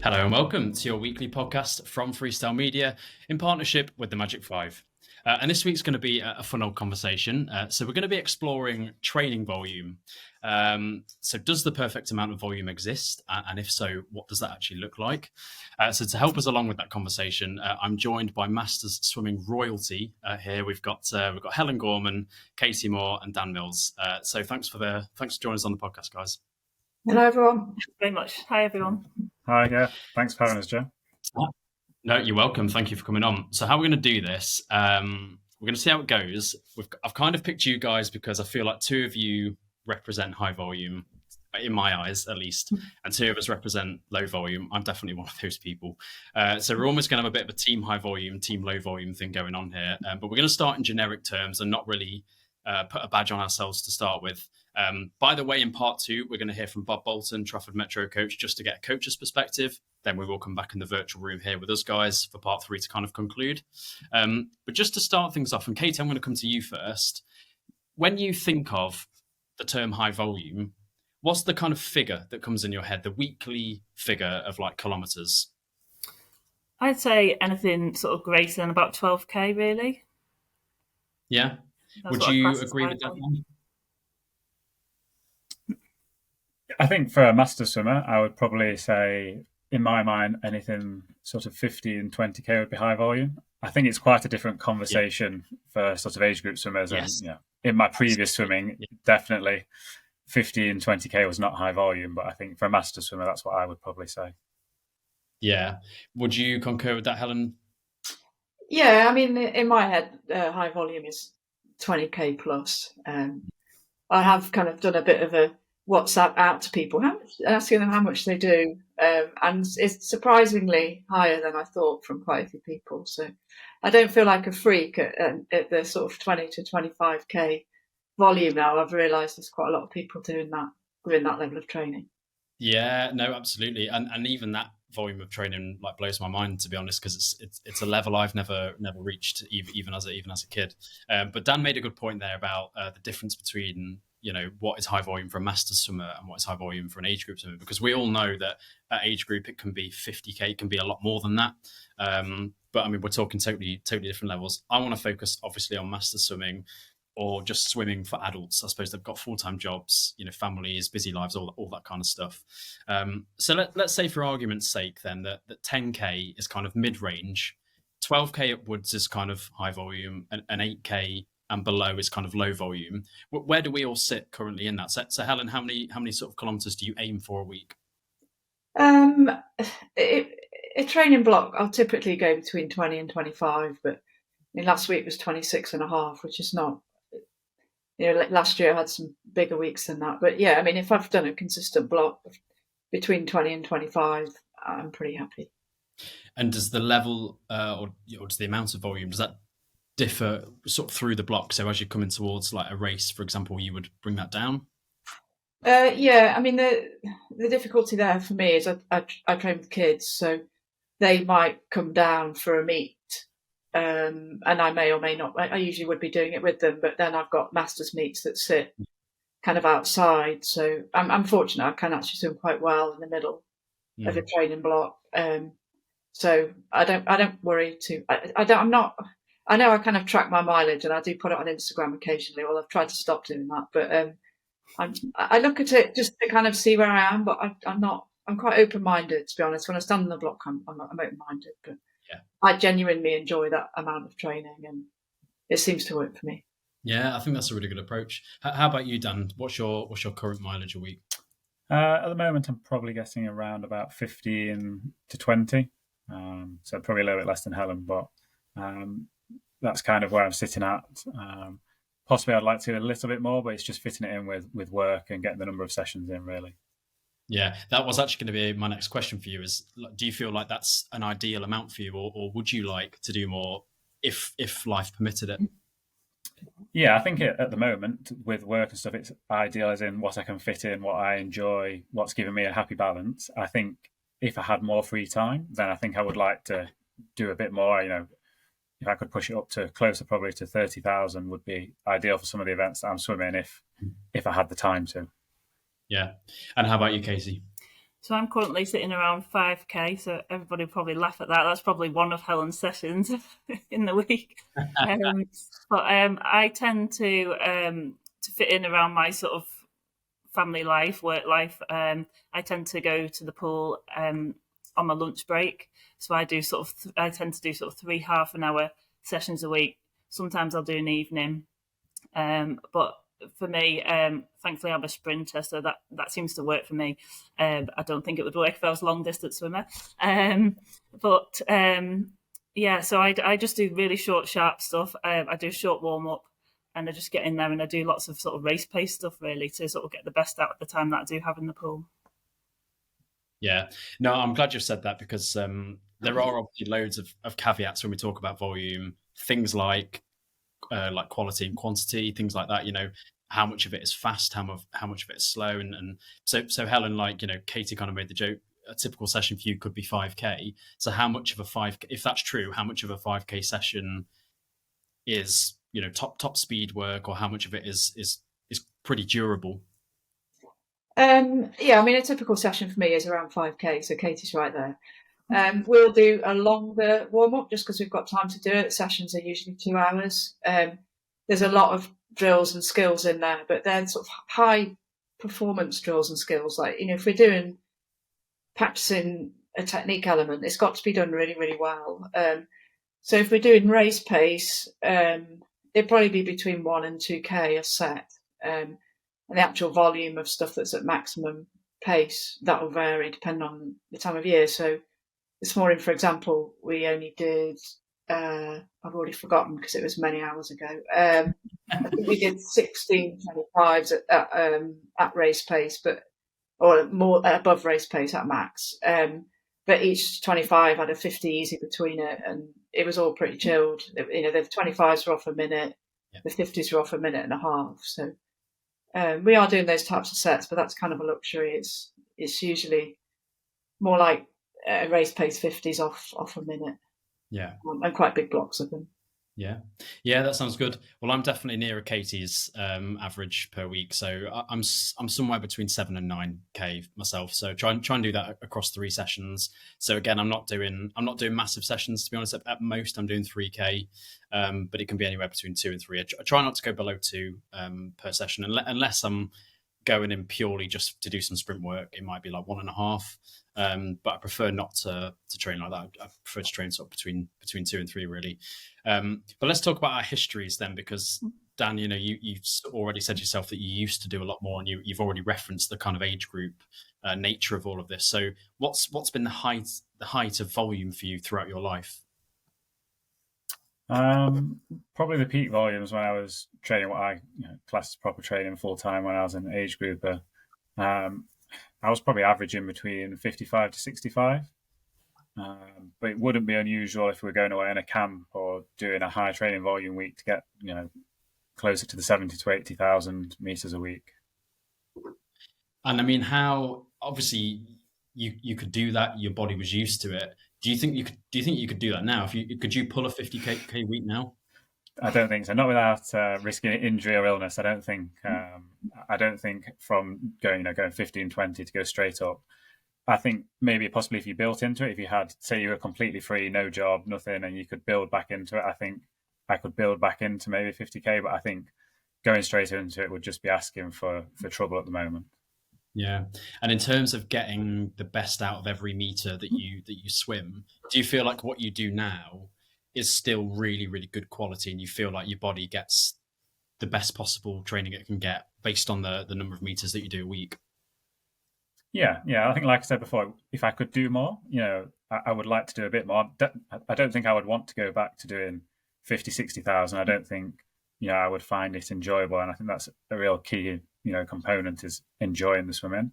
Hello and welcome to your weekly podcast from Freestyle Media in partnership with the Magic 5. And this week's going to be a fun old conversation. So we're going to be exploring training volume. So does the perfect amount of volume exist? And if so, what does that actually look like? So to help us along with that conversation, I'm joined by Masters Swimming royalty here. We've got Helen Gorman, Katie Moore and Dan Mills. So thanks for joining us on the podcast, guys. Hello, everyone. Very much. Hi, everyone. Hi, yeah. Thanks for having us, Joe. No, you're welcome. Thank you for coming on. So how we're going to do this, we're going to see how it goes. I've kind of picked you guys because I feel like two of you represent high volume, in my eyes at least, and two of us represent low volume. I'm definitely one of those people. So we're almost going to have a bit of a team high volume, team low volume thing going on here. But we're going to start in generic terms and not really put a badge on ourselves to start with. By the way, in part two, we're going to hear from Bob Bolton, Trafford Metro coach, just to get a coach's perspective. Then we will come back in the virtual room here with us guys for part three to kind of conclude. But just to start things off, and Katie, I'm going to come to you first. When you think of the term high volume, what's the kind of figure that comes in your head, the weekly figure of like kilometres? I'd say anything sort of greater than about 12k, really. Yeah. Would you agree with that one? I think for a master swimmer, I would probably say, in my mind, anything sort of 50 and 20k would be high volume. I think it's quite a different conversation for sort of age group swimmers. Yes. And in my previous swimming, definitely 50 and 20k was not high volume, but I think for a master swimmer, that's what I would probably say. Yeah. Would you concur with that, Helen? Yeah, I mean, in my head, high volume is 20k plus. I have kind of done a bit of a WhatsApp out to people, asking them how much they do, and it's surprisingly higher than I thought from quite a few people. So I don't feel like a freak at the sort of 20 to 25k volume now. I've realised there's quite a lot of people doing that level of training. Yeah, no, absolutely, and even that volume of training like blows my mind, to be honest, because it's a level I've never reached even as a kid. But Dan made a good point there about the difference between what is high volume for a master swimmer and what is high volume for an age group swimmer, because we all know that at age group it can be 50k, it can be a lot more than that. But I mean, we're talking totally different levels. I want to focus obviously on master swimming or just swimming for adults. I suppose they've got full-time jobs, families, busy lives, all that kind of stuff. So let's say for argument's sake then that 10k is kind of mid-range, 12k upwards is kind of high volume, and 8k and below is kind of low volume. Where do we all sit currently in that? So Helen, how many sort of kilometres do you aim for a week? A training block, I'll typically go between 20 and 25, but last week was 26 and a half, which is not, last year I had some bigger weeks than that. But yeah, I mean, if I've done a consistent block between 20 and 25, I'm pretty happy. And does the level or does the amount of volume, does that differ sort of through the block? So as you're coming towards like a race, for example, you would bring that down? Yeah, I mean, the difficulty there for me is I train with kids, so they might come down for a meet, and I may or may not. I usually would be doing it with them, but then I've got masters meets that sit kind of outside, so I'm fortunate. I can actually swim quite well in the middle of a training block, so I don't worry too. I know I kind of track my mileage and I do put it on Instagram occasionally. Well, I've tried to stop doing that, but I look at it just to kind of see where I am. But I'm quite open-minded, to be honest. When I stand on the block, I'm open-minded. But yeah, I genuinely enjoy that amount of training, and it seems to work for me. Yeah, I think that's a really good approach. How about you, Dan? What's your current mileage a week? At the moment, I'm probably getting around about 15 to 20. So probably a little bit less than Helen, but that's kind of where I'm sitting at. Possibly I'd like to do a little bit more, but it's just fitting it in with work and getting the number of sessions in, really. Yeah, that was actually going to be my next question for you is, do you feel like that's an ideal amount for you, or would you like to do more if life permitted it? Yeah, I think at the moment with work and stuff, it's ideal as in what I can fit in, what I enjoy, what's giving me a happy balance. I think if I had more free time, then I think I would like to do a bit more, if I could push it up to closer probably to 30,000 would be ideal for some of the events that I'm swimming if I had the time to. Yeah. And how about you, Casey? So I'm currently sitting around 5k. So everybody will probably laugh at that. That's probably one of Helen's sessions in the week. But I tend to fit in around my sort of family life, work life. I tend to go to the pool on my lunch break. So I tend to do sort of 3 half-an-hour sessions a week. Sometimes I'll do an evening. But for me, thankfully, I'm a sprinter, so that seems to work for me. I don't think it would work if I was a long distance swimmer. Yeah, so I just do really short, sharp stuff. I do short warm up, and I just get in there and I do lots of sort of race pace stuff really to sort of get the best out of the time that I do have in the pool. Yeah, no, I'm glad you've said that, because there are obviously loads of caveats when we talk about volume. Things like quality and quantity, things like that. How much of it is fast, how much of it is slow, and so Helen, Katie kind of made the joke. A typical session for you could be 5k. So how much of a 5k, if that's true, how much of a 5k session is top speed work, or how much of it is pretty durable? Yeah, I mean, a typical session for me is around 5k, so Katie's right there. We'll do a longer warm-up just because we've got time to do it. Sessions are usually 2 hours. There's a lot of drills and skills in there, but they're sort of high performance drills and skills. Like, if we're doing practicing a technique element, it's got to be done really, really well. So if we're doing race pace, it'd probably be between 1 and 2k a set. And the actual volume of stuff that's at maximum pace, that will vary depending on the time of year. So this morning, for example, we only did, I've already forgotten because it was many hours ago. I think we did 16:25s at race pace, or more above race pace at max. But each 25 had a 50 easy between it, and it was all pretty chilled. The 25s were off a minute, the 50s were off a minute and a half. So we are doing those types of sets, but that's kind of a luxury. It's usually more like race pace 50s off a minute. Yeah, and quite big blocks of them. Yeah, that sounds good. Well, I'm definitely nearer Katie's average per week, so I'm somewhere between 7 and 9k myself. So try and do that across 3 sessions. So again, I'm not doing massive sessions, to be honest. At most, I'm doing 3k, but it can be anywhere between 2 and 3. I try not to go below 2 per session, unless I'm going in purely just to do some sprint work. It might be like 1.5. But I prefer not to train like that. I prefer to train sort of between 2 and 3, really. But let's talk about our histories then, because Dan, you've already said yourself that you used to do a lot more, and you've already referenced the kind of age group nature of all of this. So what's been the height of volume for you throughout your life? Probably the peak volumes when I was training what I class as proper training full time, when I was an age grouper. I was probably averaging between 55 to 65. But it wouldn't be unusual if we were going away in a camp or doing a high training volume week to get, closer to the 70 to 80,000 meters a week. And I mean, how obviously you could do that. Your body was used to it. Do you think you could do that now? Could you pull a 50k week now? I don't think so. Not without risking injury or illness. I don't think. I don't think from going 15-20 to go straight up. I think maybe possibly if you built into it, if you had, say, you were completely free, no job, nothing, and you could build back into it. I think I could build back into maybe 50k, but I think going straight into it would just be asking for trouble at the moment. Yeah, and in terms of getting the best out of every meter that you swim, do you feel like what you do now is still really, really good quality, and you feel like your body gets the best possible training it can get based on the number of meters that you do a week? Yeah. I think, like I said before, if I could do more, I would like to do a bit more. I don't think I would want to go back to doing 50, 60,000. I don't think, I would find it enjoyable. And I think that's a real key, component, is enjoying the swimming.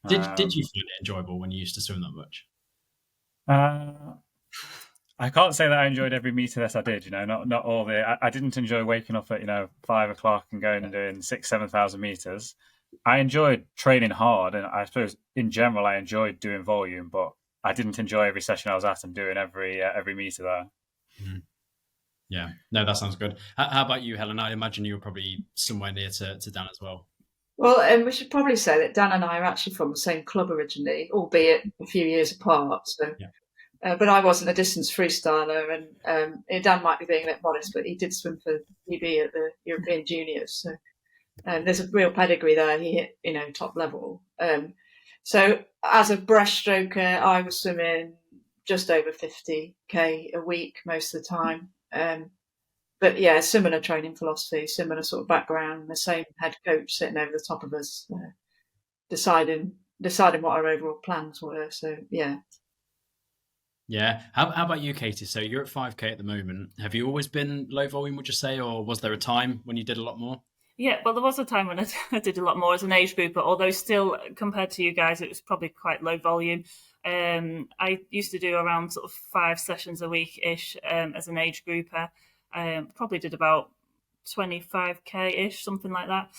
Did you find it enjoyable when you used to swim that much? I can't say that I enjoyed every meter that I did, not all I didn't enjoy waking up at, 5 o'clock and going and doing 6,000-7,000 meters. I enjoyed training hard, and I suppose in general I enjoyed doing volume, but I didn't enjoy every session I was at and doing every meter there. Mm-hmm. Yeah, no, that sounds good. How about you, Helen? I imagine you were probably somewhere near to Dan as well. Well, we should probably say that Dan and I are actually from the same club originally, albeit a few years apart. So, Yeah. but I wasn't a distance freestyler, and Dan might be being a bit modest, but he did swim for PB at the European Juniors. So there's a real pedigree there. He hit, top level. So as a breaststroker, I was swimming just over 50k a week most of the time. But yeah, similar training philosophy, similar sort of background, the same head coach sitting over the top of us, deciding what our overall plans were. So yeah. Yeah. How about you, Katie? So you're at 5K at the moment. Have you always been low volume, would you say, or was there a time when you did a lot more? Yeah, well, there was a time when I did a lot more as an age grouper, although still, compared to you guys, it was probably quite low volume. I used to do around sort of 5 sessions a week-ish as an age grouper. Probably did about 25k-ish, something like that.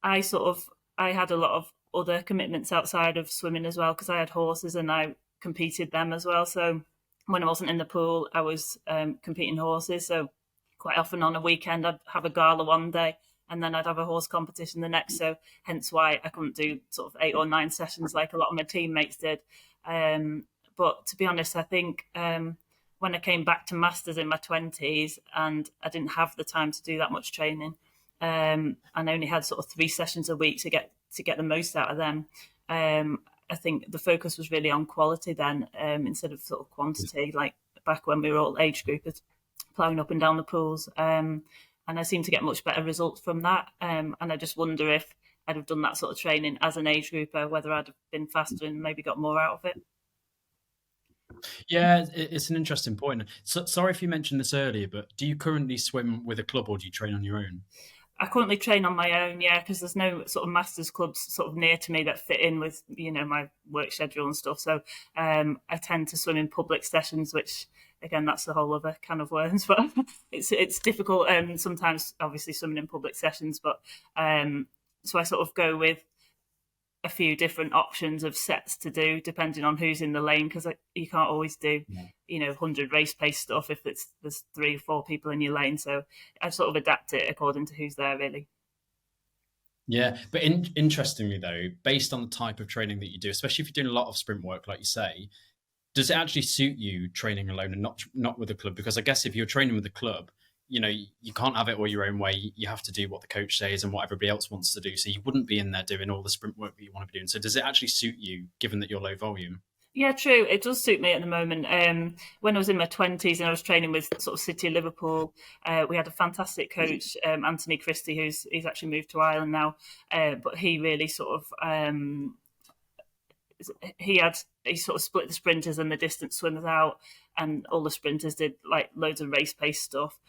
I had a lot of other commitments outside of swimming as well, because I had horses and I competed them as well. So when I wasn't in the pool, I was competing horses. So quite often on a weekend, I'd have a gala one day and then I'd have a horse competition the next. So hence why I couldn't do sort of 8 or 9 sessions like a lot of my teammates did. But to be honest, I think when I came back to masters in my 20s and I didn't have the time to do that much training, and I only had sort of 3 sessions a week to get the most out of them. I think the focus was really on quality then, instead of sort of quantity, like back when we were all age groupers ploughing up and down the pools. And I seem to get much better results from that. And I just wonder if I'd have done that sort of training as an age grouper, whether I'd have been faster and maybe got more out of it. Yeah, it's an interesting point. So, sorry if you mentioned this earlier, but do you currently swim with a club or do you train on your own? I currently train on my own, yeah, because there's no sort of masters clubs sort of near to me that fit in with, my work schedule and stuff. So I tend to swim in public sessions, which, again, that's the whole other can of worms. But it's difficult sometimes, obviously, swimming in public sessions. But so I sort of go with a few different options of sets to do depending on who's in the lane, because you can't always do 100 race pace stuff if there's 3 or 4 people in your lane. So I sort of adapt it according to who's there, really. Yeah, but interestingly though, based on the type of training that you do, especially if you're doing a lot of sprint work like you say, does it actually suit you training alone and not with a club? Because I guess if you're training with a club, you can't have it all your own way. You have to do what the coach says and what everybody else wants to do. So you wouldn't be in there doing all the sprint work that you want to be doing. So does it actually suit you, given that you're low volume? Yeah, true. It does suit me at the moment. When I was in my 20s and I was training with sort of City of Liverpool, we had a fantastic coach, Anthony Christie, he's actually moved to Ireland now. But he really sort of he sort of split the sprinters and the distance swimmers out, and all the sprinters did like loads of race pace stuff,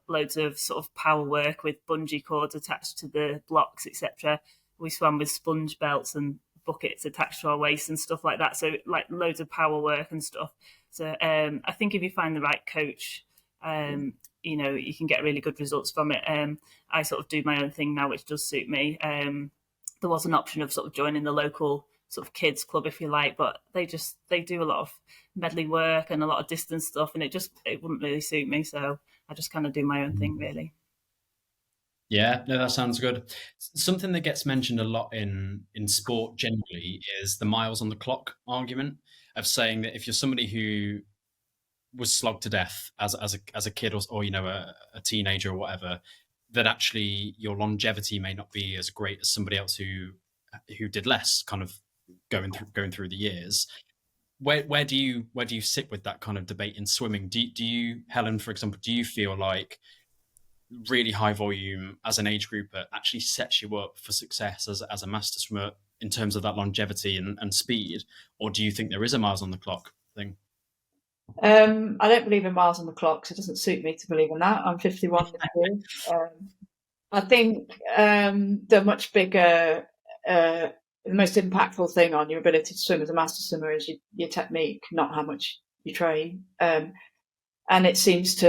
loads of sort of power work with bungee cords attached to the blocks, etc. We swam with sponge belts and buckets attached to our waist and stuff like that. So like loads of power work and stuff. So I think if you find the right coach, you can get really good results from it. I sort of do my own thing now, which does suit me. There was an option of sort of joining the local sort of kids club, if you like, but they do a lot of medley work and a lot of distance stuff, and it wouldn't really suit me. So I just kind of do my own thing, really. Yeah, no, that sounds good. Something that gets mentioned a lot in sport generally is the miles on the clock argument of saying that if you're somebody who was slogged to death as a kid or a teenager or whatever, that actually your longevity may not be as great as somebody else who did less, kind of going through the years. Where do you sit with that kind of debate in swimming? Do you, Helen, for example, do you feel like really high volume as an age grouper actually sets you up for success as a master swimmer in terms of that longevity and speed, or do you think there is a miles on the clock thing? I don't believe in miles on the clock, so it doesn't suit me to believe in that. I'm 51 this year. I think the much bigger, the most impactful thing on your ability to swim as a master swimmer is your technique, not how much you train. And it seems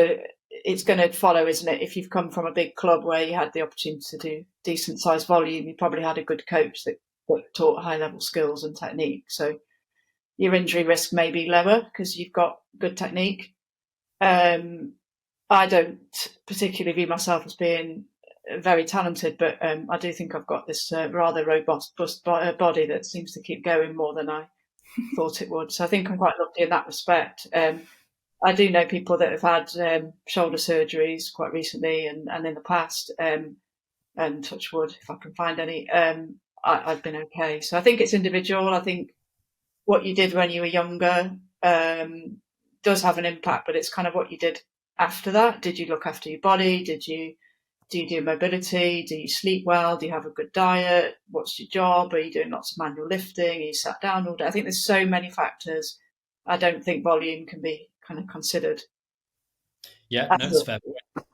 it's going to follow, isn't it? If you've come from a big club where you had the opportunity to do decent sized volume, you probably had a good coach that taught high level skills and technique. So your injury risk may be lower because you've got good technique. I don't particularly view myself as being very talented, but I do think I've got this rather robust body that seems to keep going more than I thought it would. So I think I'm quite lucky in that respect. I do know people that have had shoulder surgeries quite recently and in the past, and touch wood, if I can find any, I've been okay. So I think it's individual. I think what you did when you were younger does have an impact, but it's kind of what you did after that. Did you look after your body? Do you do mobility? Do you sleep well? Do you have a good diet? What's your job? Are you doing lots of manual lifting? Are you sat down all day? I think there's so many factors. I don't think volume can be kind of considered. Yeah, no, it's fair point.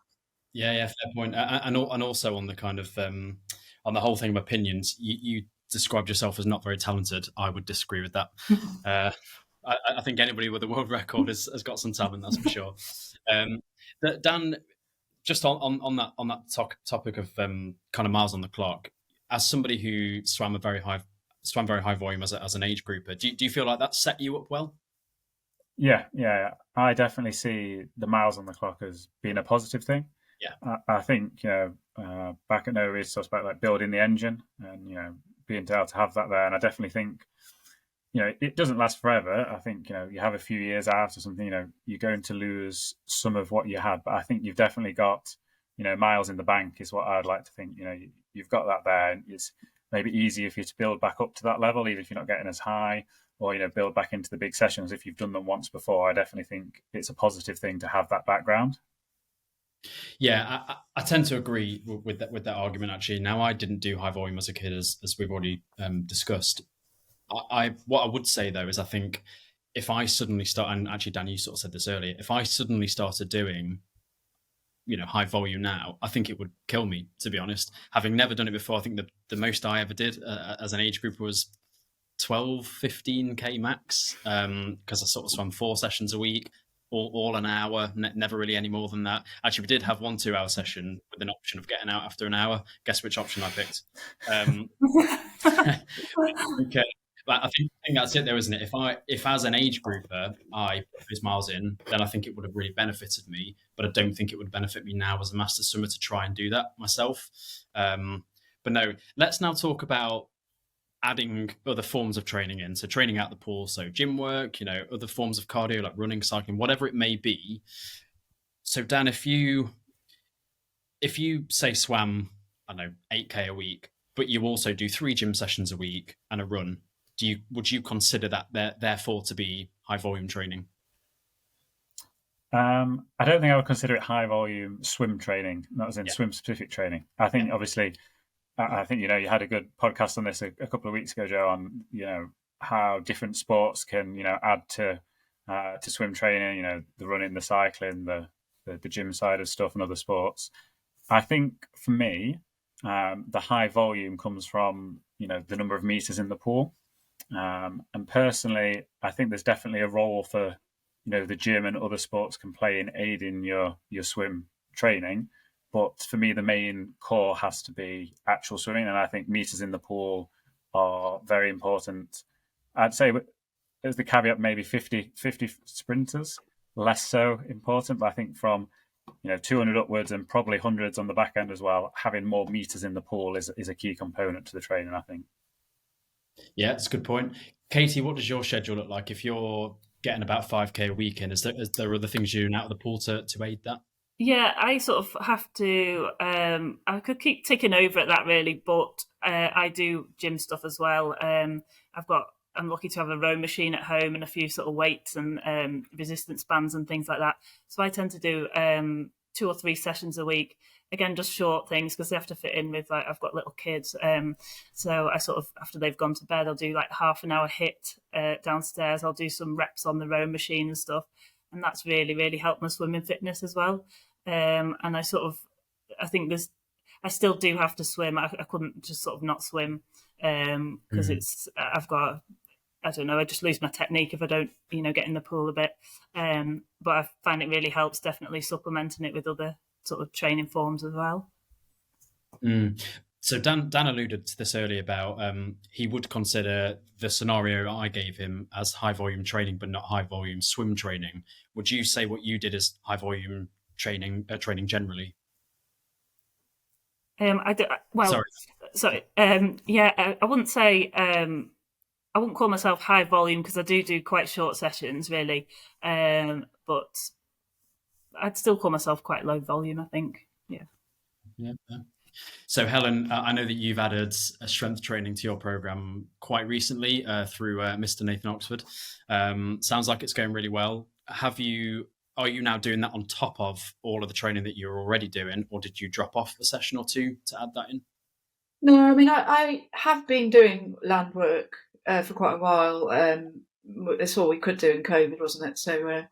Yeah, fair point. And also on the kind of on the whole thing of opinions, you described yourself as not very talented. I would disagree with that. I think anybody with a world record has got some talent, that's for sure. Dan, just on that topic of kind of miles on the clock, as somebody who swam very high volume as an age grouper, do you feel like that set you up well? Yeah. I definitely see the miles on the clock as being a positive thing. Yeah, I think back at Nova, we talked about like building the engine and being able to have that there, and I definitely think it doesn't last forever. I think you have a few years out or something. You're going to lose some of what you had, but I think you've definitely got miles in the bank is what I'd like to think. You've got that there, and it's maybe easier for you to build back up to that level, even if you're not getting as high, or build back into the big sessions if you've done them once before. I definitely think it's a positive thing to have that background. Yeah, I tend to agree with that argument. Actually, now I didn't do high volume as a kid, as we've already discussed. What I would say though is I think if I suddenly start, and actually Dan, you sort of said this earlier, if I suddenly started doing high volume now, I think it would kill me, to be honest. Having never done it before, I think the most I ever did as an age group was 15K max, because I sort of swam 4 sessions a week, all an hour, never really any more than that. Actually, we did have 1 2-hour session with an option of getting out after an hour. Guess which option I picked? Okay, but I think that's it, though, isn't it? If as an age grouper I put those miles in, then I think it would have really benefited me. But I don't think it would benefit me now as a master swimmer to try and do that myself. But no, let's now talk about adding other forms of training in. So training out the pool, so gym work, other forms of cardio like running, cycling, whatever it may be. So Dan, if you say swam, I don't know, 8K a week, but you also do 3 gym sessions a week and a run, would you consider that therefore to be high volume training? I don't think I would consider it high volume swim training, not as in swim specific training. I think obviously, I think you had a good podcast on this a couple of weeks ago, Joe, on how different sports can add to swim training. The running, the cycling, the gym side of stuff, and other sports. I think for me, the high volume comes from the number of meters in the pool, and personally, I think there's definitely a role for the gym and other sports can play in aiding your swim training. But for me, the main core has to be actual swimming. And I think meters in the pool are very important. I'd say there's the caveat, maybe 50 sprinters, less so important. But I think from 200 upwards and probably hundreds on the back end as well, having more meters in the pool is a key component to the training, I think. Yeah, that's a good point. Katie, what does your schedule look like if you're getting about 5K a week in? Is there other things you're doing out of the pool to aid that? Yeah, I sort of have to, I could keep ticking over at that really, but I do gym stuff as well. I'm lucky to have a row machine at home and a few sort of weights and resistance bands and things like that. So I tend to do 2 or 3 sessions a week. Again, just short things because they have to fit in with, like, I've got little kids. So I sort of, after they've gone to bed, I'll do like half an hour HIIT downstairs. I'll do some reps on the row machine and stuff. And that's really, really helped my swimming fitness as well. And I think I still do have to swim. I couldn't just sort of not swim because I don't know, I just lose my technique if I don't, get in the pool a bit. But I find it really helps definitely supplementing it with other sort of training forms as well. So Dan alluded to this earlier about he would consider the scenario I gave him as high volume training, but not high volume swim training. Would you say what you did is high volume training generally? Well, sorry. I wouldn't say I wouldn't call myself high volume because I do quite short sessions, really. But I'd still call myself quite low volume, I think. Yeah. Yeah. So, Helen, I know that you've added strength training to your program quite recently through Mr. Nathan Oxford. Sounds like it's going really well. Are you now doing that on top of all of the training that you're already doing, or did you drop off a session or two to add that in? No, I mean, I have been doing land work for quite a while. That's all we could do in COVID, wasn't it? So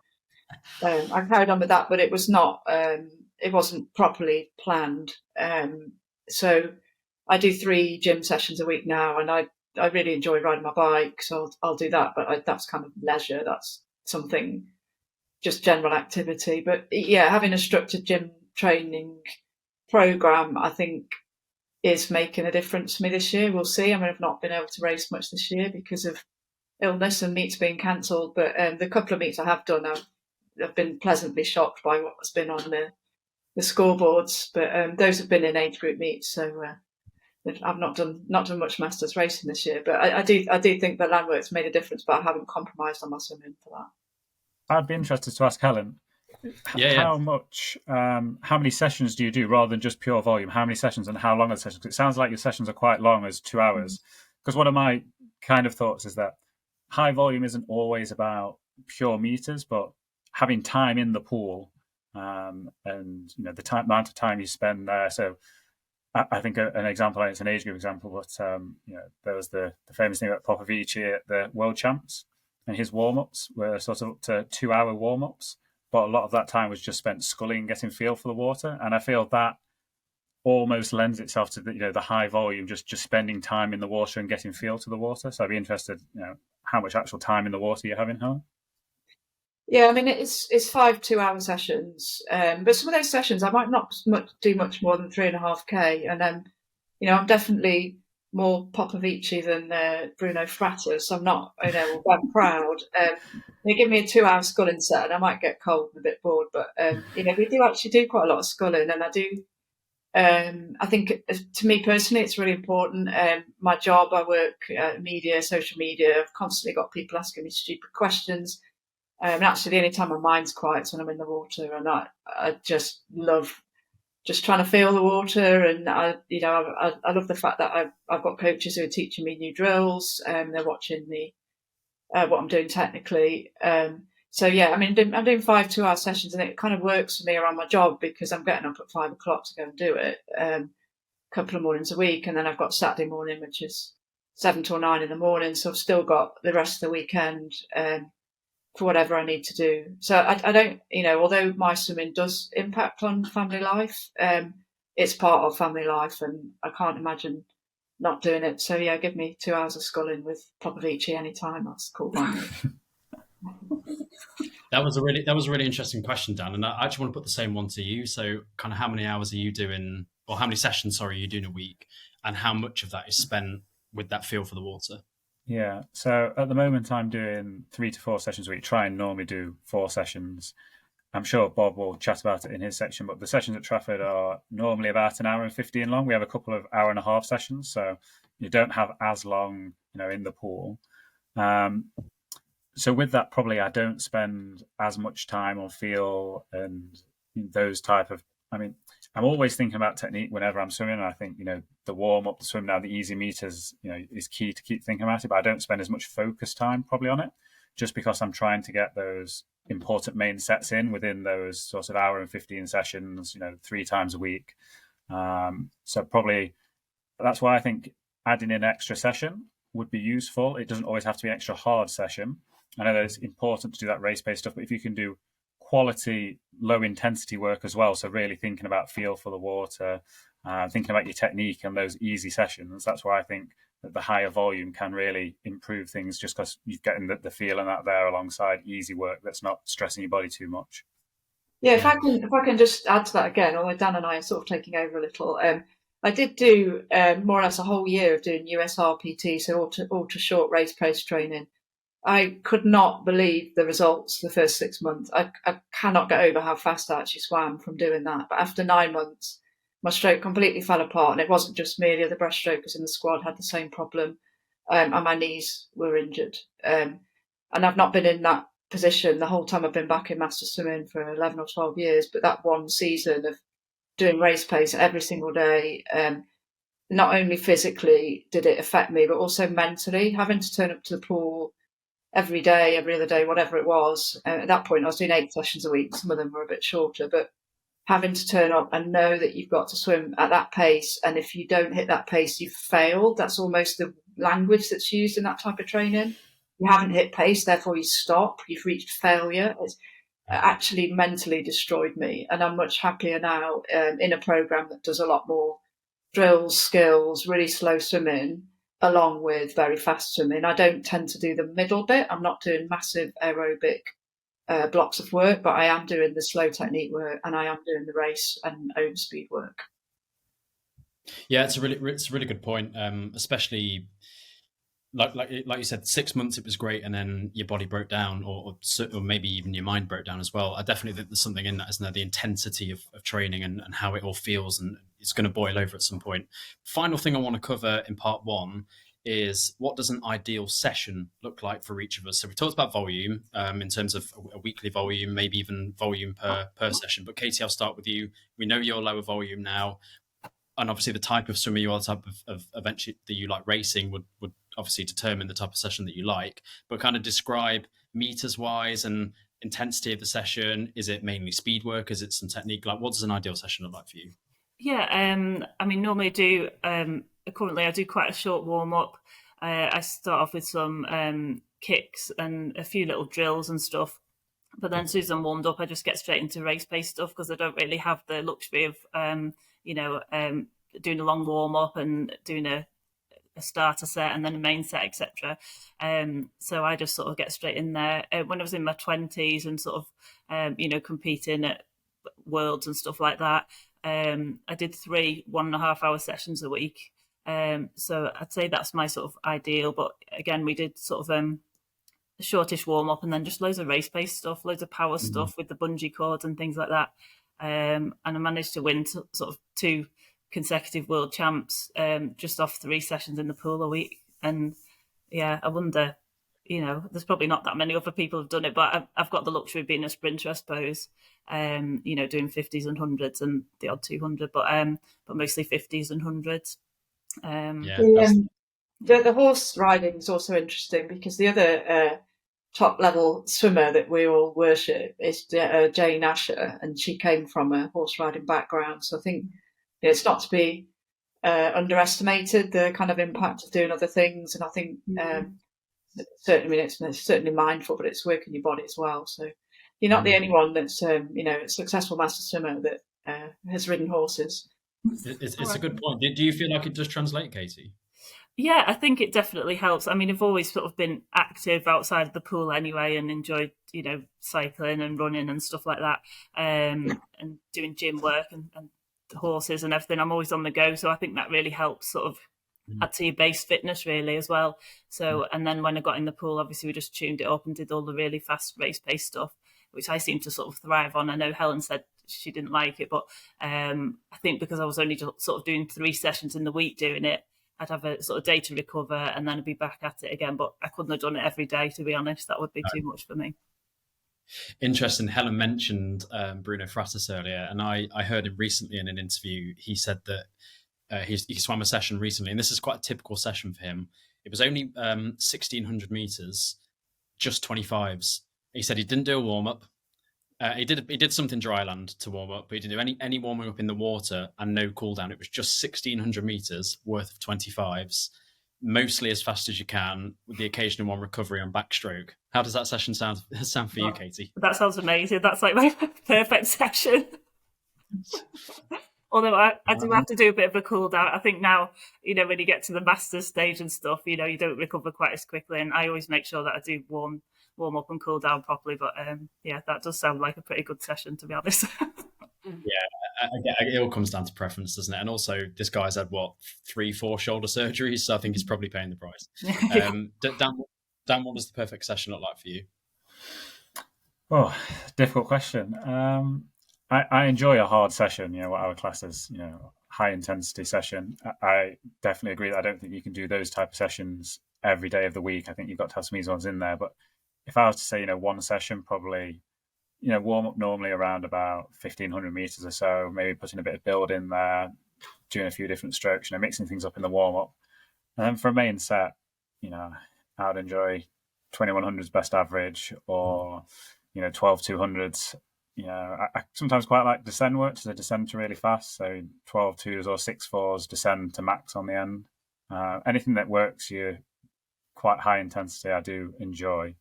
I carried on with that, but it was not. It wasn't properly planned. So I do 3 gym sessions a week now, and I really enjoy riding my bike, so I'll do that. But that's kind of leisure. That's something, just general activity. But yeah, having a structured gym training program, I think, is making a difference to me this year. We'll see. I mean, I've not been able to race much this year because of illness and meets being cancelled. But the couple of meets I have done, I've been pleasantly shocked by what's been on the scoreboards. But those have been in age group meets, so I've not done much masters racing this year. But I do think that land work's made a difference, but I haven't compromised on my swimming for that. I'd be interested to ask Helen, how many sessions do you do rather than just pure volume? How many sessions and how long are the sessions? It sounds like your sessions are quite long, as 2 hours. Because one of my kind of thoughts is that high volume isn't always about pure meters, but having time in the pool and the amount of time you spend there. So I think an example, it's an age group example, but there was the famous thing about Popovici at the World Champs, and his warm-ups were sort of up to 2-hour warm-ups, but a lot of that time was just spent sculling, getting feel for the water. And I feel that almost lends itself to the high volume, just spending time in the water and getting feel to the water. So I'd be interested, how much actual time in the water you're having, Helen? Yeah, I mean, it's 5 2-hour sessions, but some of those sessions I might not do much more than 3.5K, and I'm definitely more Popovici than Bruno Fratus. I'm not, I'm proud. They give me a 2-hour sculling set, and I might get cold and a bit bored, but we do actually do quite a lot of sculling, and I do. I think, to me personally, it's really important. My job, I work media, social media. I've constantly got people asking me stupid questions. And actually, the only time my mind's quiet is when I'm in the water, and I just love just trying to feel the water. And I love the fact that I've got coaches who are teaching me new drills. They're watching me what I'm doing technically. So yeah, I mean, I'm doing 5 2-hour sessions, and it kind of works for me around my job because I'm getting up at 5 o'clock to go and do it a couple of mornings a week, and then I've got Saturday morning, which is 7 till 9 in the morning. So I've still got the rest of the weekend for whatever I need to do. So I don't, although my swimming does impact on family life, it's part of family life, and I can't imagine not doing it. So yeah, give me 2 hours of sculling with Popovici anytime. That's cool by me. That was a really interesting question, Dan, and I actually want to put the same one to you. So, kind of, how many hours are you doing, or how many sessions, are you doing a week, and how much of that is spent with that feel for the water? Yeah, so at the moment I'm doing 3 to 4 sessions a week. Try and normally do 4 sessions. I'm sure Bob will chat about it in his section, but the sessions at Trafford are normally about 1 hour and 15 long. We have a couple of 1.5-hour sessions, so you don't have as long, in the pool. So with that, probably I don't spend as much time on feel and those type of. I mean, I'm always thinking about technique whenever I'm swimming. And I think the warm up, the swim now, the easy meters, is key to keep thinking about it. But I don't spend as much focus time probably on it, just because I'm trying to get those important main sets in within those sort of 1 hour and 15 sessions, 3 times a week. So probably that's why I think adding in an extra session would be useful. It doesn't always have to be an extra hard session. I know that it's important to do that race-based stuff, but if you can do quality, low-intensity work as well, so really thinking about feel for the water, thinking about your technique and those easy sessions, that's where I think that the higher volume can really improve things, just because you're getting the feel and that there alongside easy work that's not stressing your body too much. Yeah, if I can just add to that again, although Dan and I are sort of taking over a little, I did do more or less a whole year of doing USRPT, so ultra short race pace training. I could not believe the results the first 6 months. I cannot get over how fast I actually swam from doing that. But after 9 months, my stroke completely fell apart, and it wasn't just me. The other breaststrokers in the squad had the same problem, and my knees were injured. And I've not been in that position the whole time I've been back in master swimming for 11 or 12 years. But that one season of doing race pace every single day, not only physically did it affect me, but also mentally, having to turn up to the pool every day, every other day, whatever it was. At that point, I was doing 8 sessions a week. Some of them were a bit shorter, but having to turn up and know that you've got to swim at that pace, and if you don't hit that pace, you've failed. That's almost the language that's used in that type of training. You haven't hit pace, therefore you stop. You've reached failure. It's actually mentally destroyed me, and I'm much happier now in a program that does a lot more drills, skills, really slow swimming, along with very fast swimming. I don't tend to do the middle bit. I'm not doing massive aerobic blocks of work, but I am doing the slow technique work, and I am doing the race and overspeed work. Yeah, it's a really good point, especially like you said, 6 months it was great, and then your body broke down, or maybe even your mind broke down as well. I definitely think there's something in that, isn't there? The intensity of training and how it all feels, and it's going to boil over at some point. Final thing I want to cover in part one is, what does an ideal session look like for each of us? So we talked about volume in terms of a weekly volume, maybe even volume per session. But Katie, I'll start with you. We know you're lower volume now, and obviously the type of swimmer you are, the type of event that you like racing would obviously determine the type of session that you like. But kind of describe meters wise and intensity of the session. Is it mainly speed work? Is it some technique? Like, what does an ideal session look like for you? Yeah, I mean, normally I do. Currently, I do quite a short warm up. I start off with some kicks and a few little drills and stuff. But then, as soon as I'm warmed up, I just get straight into race pace stuff, because I don't really have the luxury of, doing a long warm up and doing a starter set and then a main set, etc. So I just sort of get straight in there. When I was in my 20s and sort of, competing at worlds and stuff like that, I did 3 1.5 hour sessions a week. So I'd say that's my sort of ideal. But again, we did sort of a shortish warm up, and then just loads of race pace stuff, loads of power stuff with the bungee cords and things like that. And I managed to win sort of 2 consecutive world champs just off 3 sessions in the pool a week. And yeah, I wonder, there's probably not that many other people who've done it, but I've got the luxury of being a sprinter, I suppose. Doing 50s and 100s and the odd 200, but mostly 50s and 100s. The horse riding is also interesting, because the other top level swimmer that we all worship is Jane Asher, and she came from a horse riding background. So I think it's not to be underestimated, the kind of impact of doing other things. And I think certainly, it's certainly mindful, but it's working your body as well. So you're not the only one that's a successful master swimmer that has ridden horses. It's a good point. Do you feel like it does translate, Katie? Yeah, I think it definitely helps. I mean, I've always sort of been active outside of the pool anyway, and enjoyed, cycling and running and stuff like that, and doing gym work and the horses and everything. I'm always on the go, so I think that really helps sort of add to your base fitness really as well. So, and then when I got in the pool, obviously we just tuned it up and did all the really fast race pace stuff, which I seem to sort of thrive on. I know Helen said she didn't like it, but I think because I was only just sort of doing 3 sessions in the week doing it, I'd have a sort of day to recover and then I'd be back at it again. But I couldn't have done it every day, to be honest. That would be too much for me. Interesting. Helen mentioned Bruno Fratis earlier, and I heard him recently in an interview. He said that he swam a session recently, and this is quite a typical session for him. It was only 1,600 meters, just 25s. He said he didn't do a warm up. He did something dry land to warm up, but he didn't do any warming up in the water and no cool down. It was just 1,600 meters worth of 25s, mostly as fast as you can, with the occasional one recovery on backstroke. How does that session sound for you, Katie? That sounds amazing. That's like my perfect session. Although I do have to do a bit of a cool down. I think now, when you get to the masters stage and stuff, you don't recover quite as quickly. And I always make sure that I do warm up and cool down properly. But that does sound like a pretty good session, to be honest. Yeah, it all comes down to preference, doesn't it? And also, this guy's had 3-4 shoulder surgeries, so I think he's probably paying the price. Dan, what does the perfect session look like for you? Oh, difficult question. I enjoy a hard session, what our class is, high intensity session. I definitely agree that I don't think you can do those type of sessions every day of the week. I think you've got to have some easy ones in there. But if I was to say, one session, probably, warm up normally around about 1,500 meters or so, maybe putting a bit of build in there, doing a few different strokes, mixing things up in the warm up. And then for a main set, I would enjoy 2100s best average or, 12 200s. I sometimes quite like descend work, so they descend to really fast. So 12 2s or 6 4s descend to max on the end. Anything that works you quite high intensity, I do enjoy.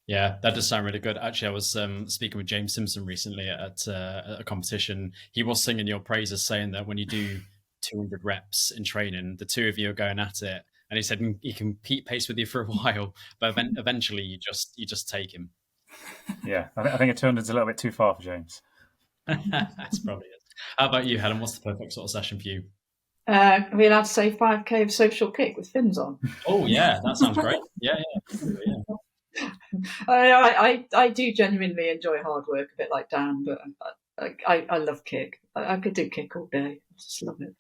Yeah, that does sound really good. Actually, I was speaking with James Simpson recently at a competition. He was singing your praises, saying that when you do 200 reps in training, the two of you are going at it, and he said he can keep pace with you for a while, but eventually you just take him. Yeah, I think a 200 is a little bit too far for James. That's probably it. How about you, Helen? What's the perfect sort of session for you? Are we allowed to say 5K of social kick with fins on? Oh yeah, that sounds great. Yeah. I do genuinely enjoy hard work, a bit like Dan, but I love kick. I could do kick all day. I just love it.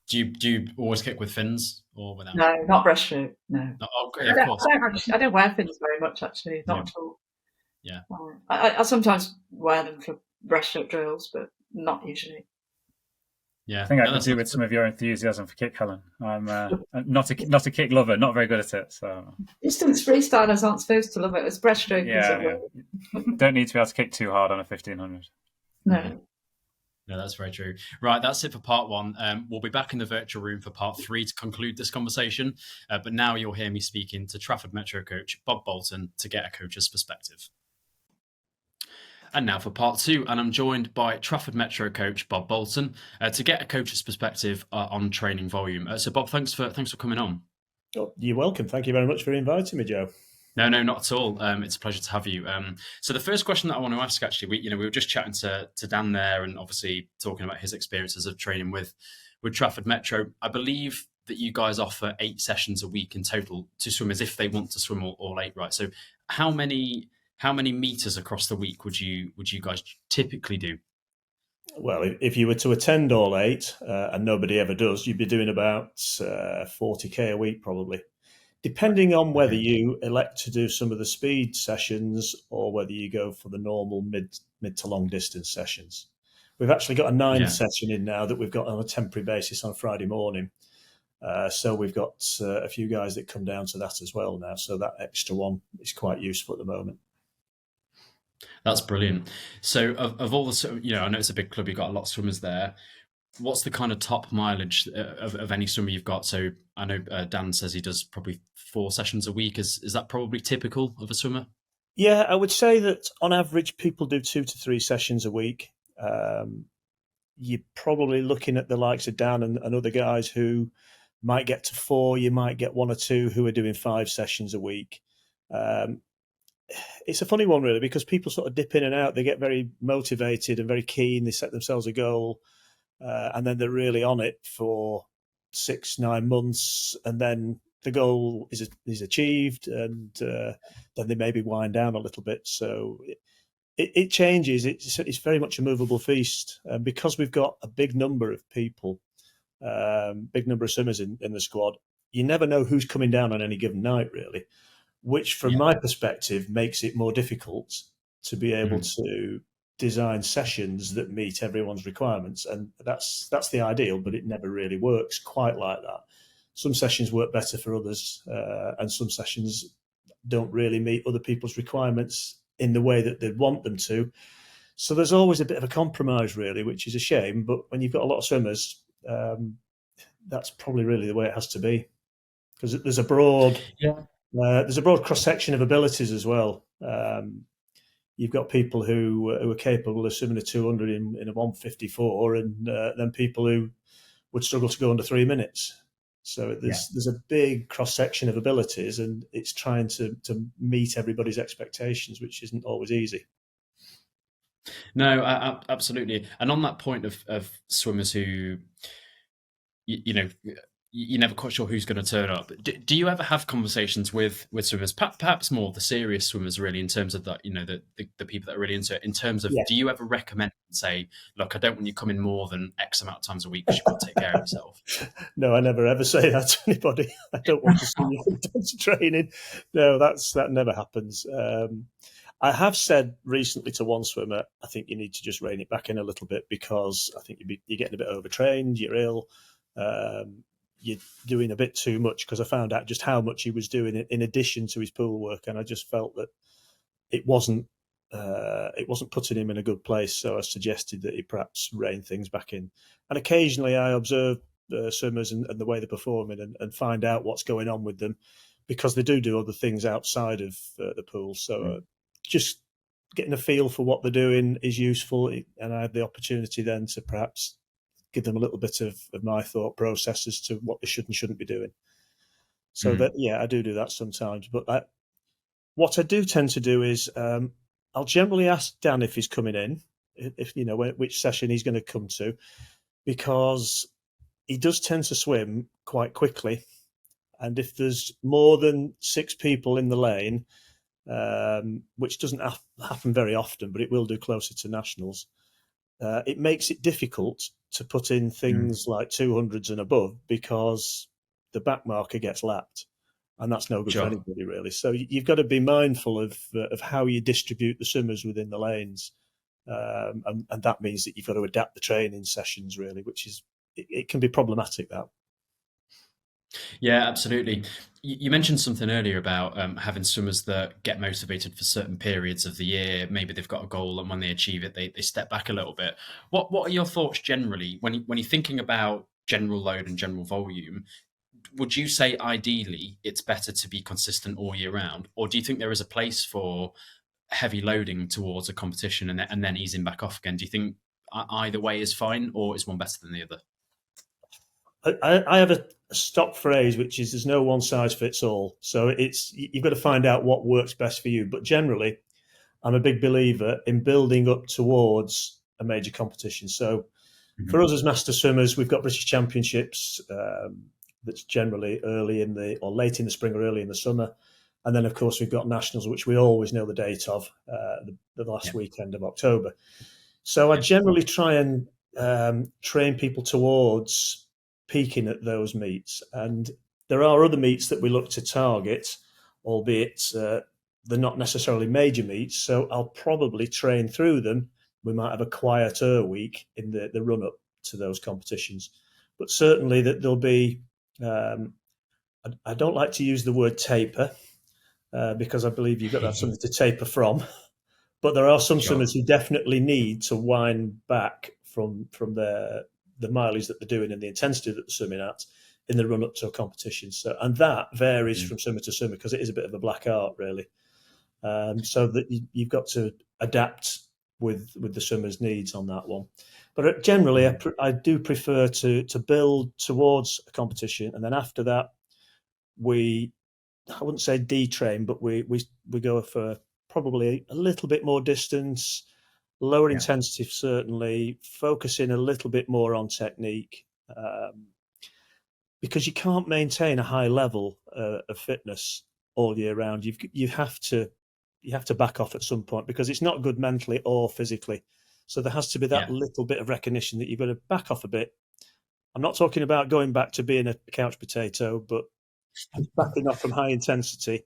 Do you always kick with fins or without? No, not breaststroke. No. Oh, okay, of course. I don't wear fins very much, actually. Not at all. Yeah. I sometimes wear them for breaststroke drills, but not usually. Yeah, I think I could do with some of your enthusiasm for kick, Helen. I'm not a kick lover, not very good at it. So distance freestylers aren't supposed to love it as breaststroke. Yeah. Don't need to be able to kick too hard on a 1500. No. No, that's very true. Right, that's it for part one. We'll be back in the virtual room for part three to conclude this conversation. But now you'll hear me speaking to Trafford Metro coach Bob Bolton to get a coach's perspective. And now for part two, and I'm joined by Trafford Metro coach Bob Bolton to get a coach's perspective on training volume. So, Bob, thanks for coming on. Oh, you're welcome. Thank you very much for inviting me, Joe. No, not at all. It's a pleasure to have you. So the first question that I want to ask, actually, we were just chatting to Dan there, and obviously talking about his experiences of training with Trafford Metro. I believe that you guys offer 8 sessions a week in total to swimmers if they want to swim all 8, right? So how many meters across the week would you guys typically do? Well, if you were to attend all 8, and nobody ever does, you'd be doing about 40k a week probably, depending on whether you elect to do some of the speed sessions or whether you go for the normal mid to long distance sessions. We've actually got a 9th session in now that we've got on a temporary basis on Friday morning. So we've got a few guys that come down to that as well now. So that extra one is quite useful at the moment. That's brilliant. So of all the, I know it's a big club, you've got a lot of swimmers there. What's the kind of top mileage of any swimmer you've got? So I know Dan says he does probably 4 sessions a week. Is that probably typical of a swimmer? Yeah, I would say that on average, people do 2 to 3 sessions a week. You're probably looking at the likes of Dan and other guys who might get to 4. You might get 1 or 2 who are doing 5 sessions a week. It's a funny one, really, because people sort of dip in and out. They get very motivated and very keen. They set themselves a goal, and then they're really on it for 6-9 months, and then the goal is achieved, and then they maybe wind down a little bit. So it changes. It's very much a movable feast, because we've got a big number of people, big number of swimmers in the squad. You never know who's coming down on any given night, really, which from my perspective makes it more difficult to be able to design sessions that meet everyone's requirements. And that's the ideal, but it never really works quite like that. Some sessions work better for others, and some sessions don't really meet other people's requirements in the way that they'd want them to. So there's always a bit of a compromise, really, which is a shame. But when you've got a lot of swimmers, that's probably really the way it has to be, because there's a broad cross-section of abilities as well. You've got people who are capable of swimming a 200 in a 154, and then people who would struggle to go under 3 minutes. So there's a big cross-section of abilities, and it's trying to meet everybody's expectations, which isn't always easy. No, absolutely. And on that point of swimmers who, you're never quite sure who's going to turn up. Do you ever have conversations with swimmers, perhaps more the serious swimmers, really, in terms of that, the people that are really into it, in terms of, Yeah. do you ever recommend and say, look, I don't want you coming more than X amount of times a week because you've got to take care of yourself? No, I never ever say that to anybody. I don't want to see you into training. No, that never happens. I have said recently to one swimmer, I think you need to just rein it back in a little bit, because I think you're getting a bit overtrained, you're ill, you're doing a bit too much, because I found out just how much he was doing in addition to his pool work, and I just felt that it wasn't putting him in a good place. So I suggested that he perhaps rein things back in. And occasionally I observe swimmers and the way they're performing, and find out what's going on with them, because they do other things outside of the pool. So just getting a feel for what they're doing is useful, and I have the opportunity then to perhaps give them a little bit of my thought process as to what they should and shouldn't be doing. So that, I do that sometimes. But what I do tend to do is I'll generally ask Dan if he's coming in, if which session he's going to come to, because he does tend to swim quite quickly, and if there's more than 6 people in the lane, which doesn't happen very often, but it will do closer to nationals, it makes it difficult to put in things like 200s and above, because the back marker gets lapped, and that's no good for anybody, really. So you've got to be mindful of how you distribute the swimmers within the lanes, and that means that you've got to adapt the training sessions, really, which is it can be problematic, that. Yeah, absolutely. You mentioned something earlier about having swimmers that get motivated for certain periods of the year. Maybe they've got a goal, and when they achieve it, they step back a little bit. What are your thoughts generally when you're thinking about general load and general volume? Would you say ideally it's better to be consistent all year round, or do you think there is a place for heavy loading towards a competition and then easing back off again? Do you think either way is fine, or is one better than the other? I have a stock phrase, which is there's no one size fits all. So you've got to find out what works best for you. But generally, I'm a big believer in building up towards a major competition. So for us as master swimmers, we've got British Championships that's generally late in the spring or early in the summer. And then, of course, we've got nationals, which we always know the date of, the last weekend of October. So I generally try and train people towards peaking at those meets. And there are other meets that we look to target, albeit they're not necessarily major meets. So I'll probably train through them. We might have a quieter week in the run-up to those competitions. But certainly that there'll be, I don't like to use the word taper, because I believe you've got to have something to taper from. But there are some swimmers who definitely need to wind back from the mileage that they're doing and the intensity that they're swimming at in the run-up to a competition. So, and that varies from swimmer to swimmer, because it is a bit of a black art, really. So that you've got to adapt with the swimmer's needs on that one. But generally, I do prefer to build towards a competition, and then after that, I wouldn't say detrain, but we go for probably a little bit more distance, lower intensity, certainly, focusing a little bit more on technique, because you can't maintain a high level of fitness all year round. You have to back off at some point, because it's not good mentally or physically. So there has to be that little bit of recognition that you've got to back off a bit. I'm not talking about going back to being a couch potato, but backing off from high intensity.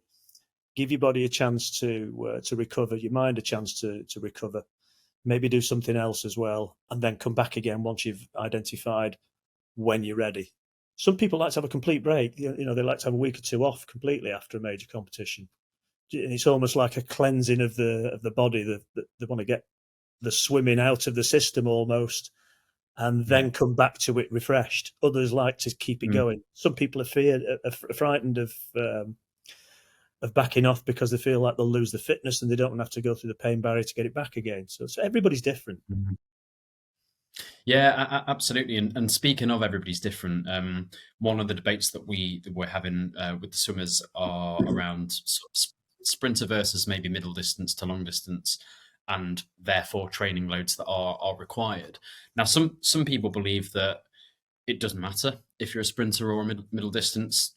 Give your body a chance to recover, your mind a chance to recover. Maybe do something else as well, and then come back again once you've identified when you're ready. Some people like to have a complete break. They like to have a week or two off completely after a major competition. And it's almost like a cleansing of the body. They want to get the swimming out of the system almost, and then come back to it refreshed. Others like to keep it going. Some people are frightened of backing off, because they feel like they'll lose the fitness and they don't have to go through the pain barrier to get it back again. So everybody's different. Yeah, absolutely. And speaking of everybody's different, one of the debates that we're having with the swimmers are around sort of sprinter versus maybe middle distance to long distance, and therefore training loads that are required. Now, some people believe that it doesn't matter if you're a sprinter or a middle distance,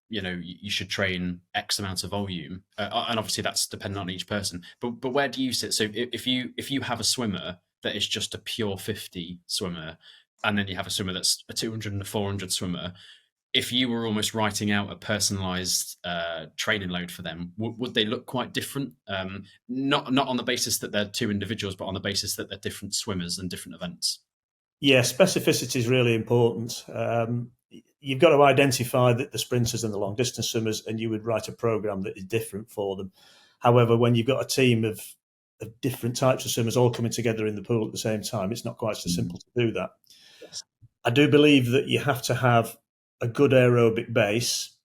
you should train X amount of volume, and obviously that's dependent on each person. But where do you sit? So if you have a swimmer that is just a pure 50 swimmer, and then you have a swimmer that's a 200 and a 400 swimmer, if you were almost writing out a personalized training load for them, would they look quite different? Not on the basis that they're two individuals, but on the basis that they're different swimmers and different events. Yeah, specificity is really important. You've got to identify that the sprinters and the long distance swimmers, and you would write a program that is different for them. However, when you've got a team of different types of swimmers all coming together in the pool at the same time, it's not quite so simple to do that. Yes. I do believe that you have to have a good aerobic base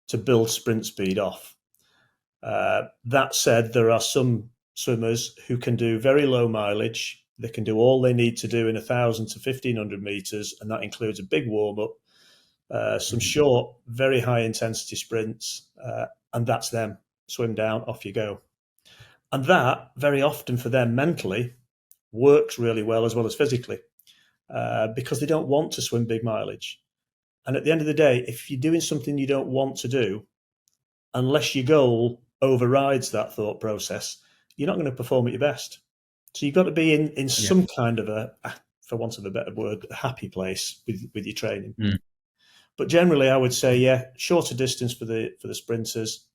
to build sprint speed off. That said, there are some swimmers who can do very low mileage. They can do all they need to do in 1,000 to 1,500 meters, and that includes a big warm-up, some short, very high-intensity sprints, and that's them. Swim down, off you go. And that, very often for them mentally, works really well as physically, because they don't want to swim big mileage. And at the end of the day, if you're doing something you don't want to do, unless your goal overrides that thought process, you're not going to perform at your best. So you've got to be in some kind of a, for want of a better word, a happy place with your training. But generally, I would say, shorter distance for the sprinters.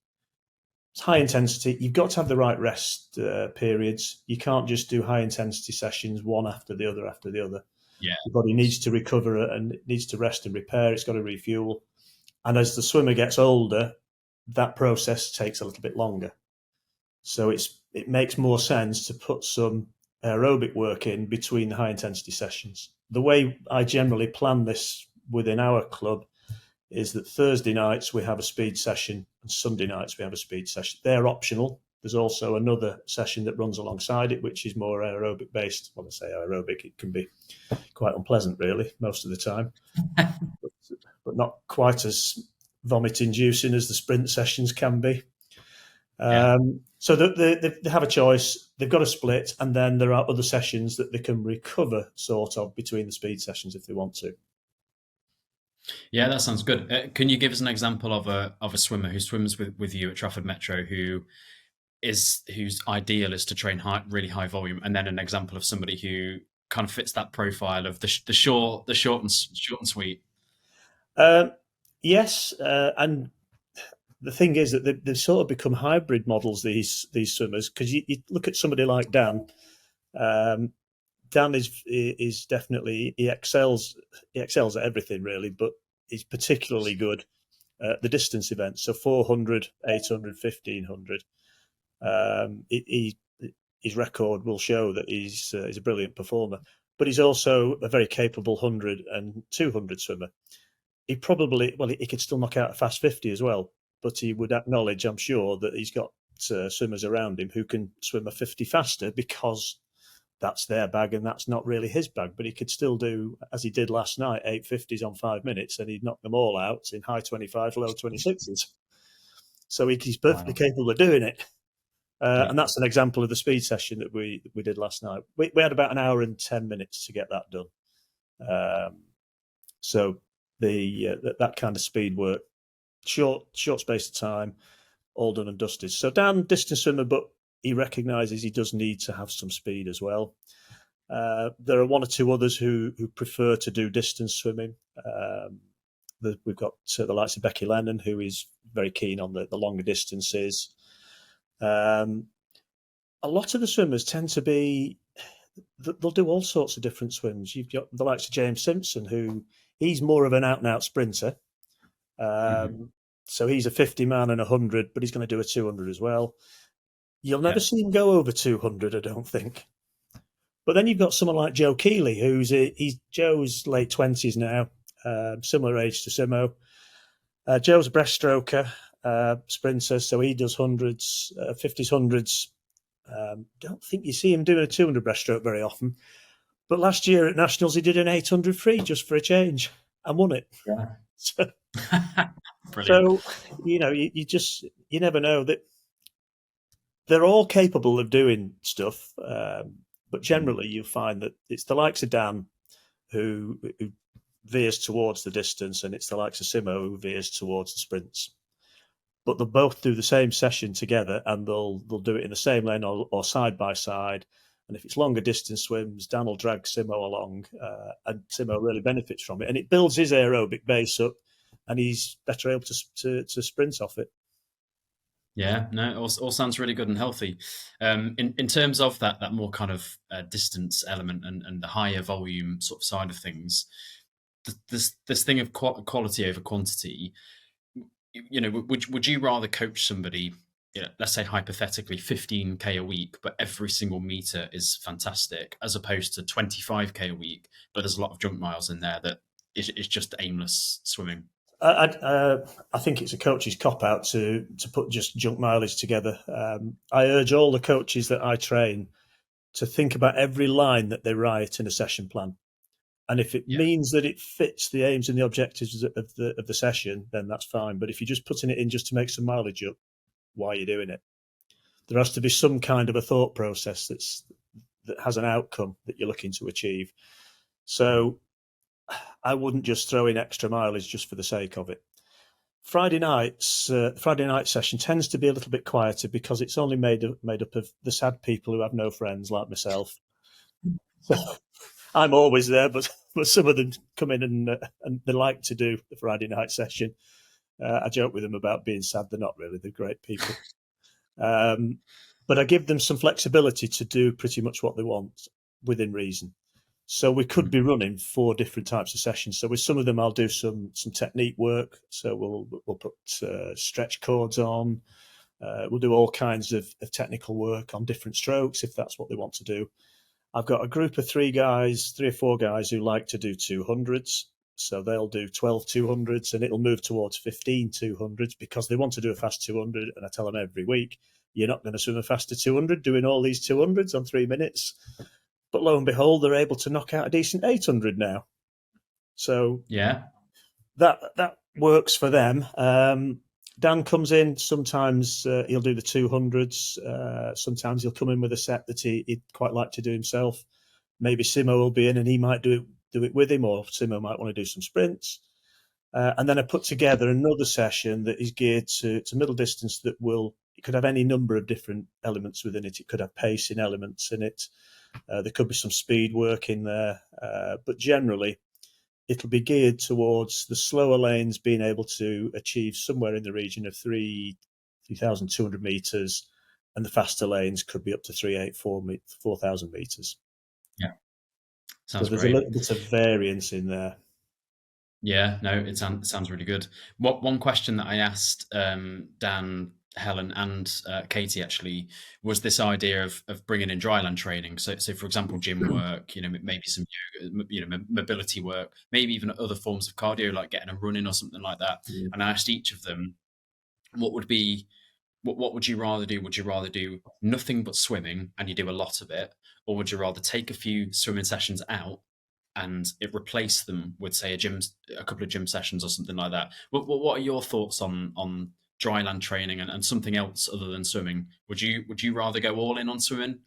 It's high intensity. You've got to have the right rest periods. You can't just do high intensity sessions one after the other. Yeah. The body needs to recover and it needs to rest and repair. It's got to refuel. And as the swimmer gets older, that process takes a little bit longer. So it makes more sense to put some aerobic work in between the high intensity sessions. The way I generally plan this within our club is that Thursday nights we have a speed session and Sunday nights we have a speed session. They're optional. There's also another session that runs alongside it, which is more aerobic based. When I say aerobic, it can be quite unpleasant, really, most of the time, but not quite as vomit-inducing as the sprint sessions can be. So they have a choice. They've got a split, and then there are other sessions that they can recover, sort of, between the speed sessions if they want to. Yeah, that sounds good. Can you give us an example of a swimmer who swims with you at Trafford Metro whose ideal is to train really high volume, and then an example of somebody who kind of fits that profile of the short and sweet? Yes, and the thing is that they've sort of become hybrid models, these swimmers, because you look at somebody like Dan. Dan is definitely he excels at everything really, but he's particularly good at the distance events. So 400, 800, 1500. His record will show that he's a brilliant performer, but he's also a very capable 100 and 200 swimmer. He could still knock out a fast 50 as well, but he would acknowledge, I'm sure, that he's got swimmers around him who can swim a 50 faster because that's their bag and that's not really his bag. But he could still do, as he did last night, 850s on 5 minutes, and he'd knock them all out in high 25s, low 26s. So he's perfectly capable of doing it. And that's an example of the speed session that we did last night. We had about an hour and 10 minutes to get that done. So that kind of speed work, short space of time, all done and dusted. So Dan, distance swimmer, but he recognises he does need to have some speed as well. There are one or two others who prefer to do distance swimming. We've got the likes of Becky Lennon, who is very keen on the longer distances. A lot of the swimmers tend to be, they'll do all sorts of different swims. You've got the likes of James Simpson, who he's more of an out-and-out sprinter. So he's a 50 man and 100, but he's going to do a 200 as well. You'll never see him go over 200, I don't think. But then you've got someone like Joe Keeley, Joe's late 20s now, similar age to Simo. Joe's a breaststroker, sprinter, so he does 100s, 50s, 100s. Don't think you see him doing a 200 breaststroke very often. But last year at Nationals, he did an 800 free just for a change and won it. Yeah. So, Brilliant. you never know that they're all capable of doing stuff. But generally, you find that it's the likes of Dan who veers towards the distance, and it's the likes of Simo who veers towards the sprints. But they'll both do the same session together, and they'll do it in the same lane or side by side. And if it's longer distance swims, Dan will drag Simo along, and Simo really benefits from it. And it builds his aerobic base up, and he's better able to sprint off it. Yeah, no, it all sounds really good and healthy. In terms of that more kind of distance element and the higher volume sort of side of things, this thing of quality over quantity, would you rather coach somebody, let's say hypothetically 15k a week, but every single meter is fantastic, as opposed to 25k a week, but there's a lot of junk miles in there that is just aimless swimming? I think it's a coach's cop-out to put just junk mileage together. I urge all the coaches that I train to think about every line that they write in a session plan. And if it means that it fits the aims and the objectives of the session, then that's fine. But if you're just putting it in just to make some mileage up, why are you doing it? There has to be some kind of a thought process that has an outcome that you're looking to achieve. So I wouldn't just throw in extra mileage just for the sake of it. Friday night session tends to be a little bit quieter because it's only made up of the sad people who have no friends like myself. So I'm always there, but some of them come in and they like to do the Friday night session. I joke with them about being sad. They're not really. They're great people. But I give them some flexibility to do pretty much what they want within reason. So we could be running 4 different types of sessions. So with some of them, I'll do some technique work. So we'll put stretch cords on. We'll do all kinds of technical work on different strokes if that's what they want to do. I've got a group of 3 or 4 guys who like to do 200s. So they'll do 12 200s, and it'll move towards 15 200s because they want to do a fast 200. And I tell them every week, you're not going to swim a faster 200 doing all these 200s on 3 minutes. But lo and behold, they're able to knock out a decent 800 now. So yeah, that works for them. Dan comes in. Sometimes he'll do the 200s. Sometimes he'll come in with a set that he'd quite like to do himself. Maybe Simo will be in and he might do it with him, or Simo might want to do some sprints. And then I put together another session that is geared to middle distance that it could have any number of different elements within it. It could have pacing elements in it. There could be some speed work in there, but generally it'll be geared towards the slower lanes being able to achieve somewhere in the region of 3,200 meters, and the faster lanes could be up to 4,000 meters. Yeah, sounds so there's great. A little bit of variance in there. Yeah, no, it sounds really good. One question that I asked Dan, Helen, and Katie actually was this idea of bringing in dryland training. So for example, gym work, maybe some yoga, mobility work, maybe even other forms of cardio like getting a run in or something like that. Yeah. And I asked each of them, what would you rather do? Would you rather do nothing but swimming and you do a lot of it, or would you rather take a few swimming sessions out and it replace them with, say, a couple of gym sessions or something like that? What are your thoughts on dryland training and something else other than swimming? Would you rather go all in on swimming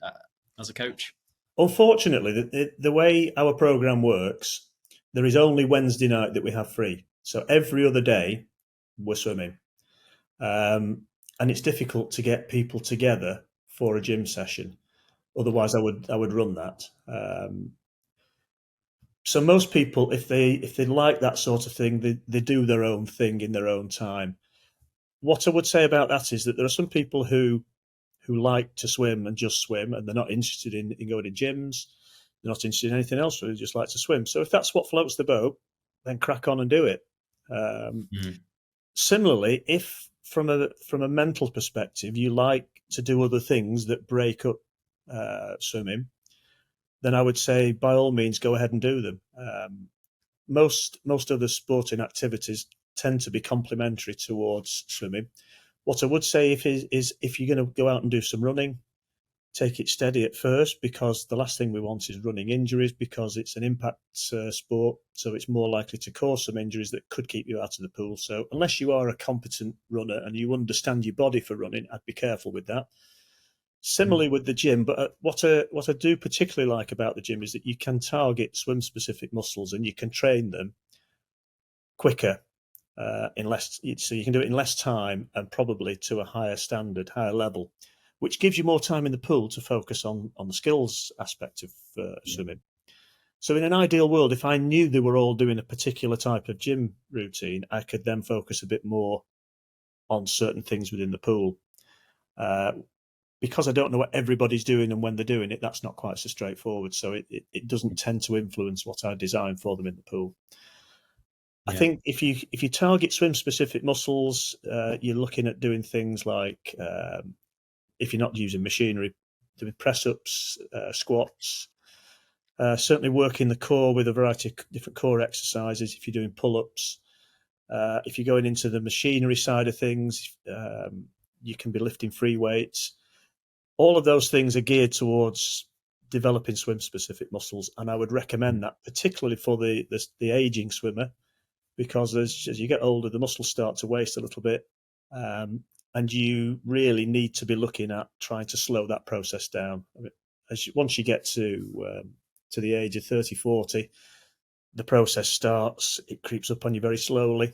as a coach? Unfortunately, the way our program works, there is only Wednesday night that we have free. So every other day we're swimming, and it's difficult to get people together for a gym session. Otherwise, I would run that. So most people, if they like that sort of thing, they do their own thing in their own time. What I would say about that is that there are some people who like to swim and just swim, and they're not interested in going to gyms. They're not interested in anything else, they just like to swim. So if that's what floats the boat, then crack on and do it. Similarly, if from a mental perspective, you like to do other things that break up swimming, then I would say by all means go ahead and do them. Most other sporting activities tend to be complementary towards swimming. What I would say is if you're going to go out and do some running, take it steady at first, because the last thing we want is running injuries, because it's an impact sport, so it's more likely to cause some injuries that could keep you out of the pool. So unless you are a competent runner and you understand your body for running, I'd be careful with that. Similarly with the gym, but what I do particularly like about the gym is that you can target swim-specific muscles and you can train them quicker, so you can do it in less time and probably to a higher standard, higher level, which gives you more time in the pool to focus on the skills aspect of swimming. So in an ideal world, if I knew they were all doing a particular type of gym routine, I could then focus a bit more on certain things within the pool. Because I don't know what everybody's doing and when they're doing it, that's not quite so straightforward. So it doesn't tend to influence what I design for them in the pool. I think if you target swim specific muscles, you're looking at doing things like, if you're not using machinery, doing press ups, squats, certainly working the core with a variety of different core exercises. If you're doing pull ups, if you're going into the machinery side of things, you can be lifting free weights. All of those things are geared towards developing swim specific muscles, and I would recommend that particularly for the aging swimmer, because as you get older, the muscles start to waste a little bit, and you really need to be looking at trying to slow that process down. I mean, once you get to the age of 30, 40, the process starts. It creeps up on you very slowly.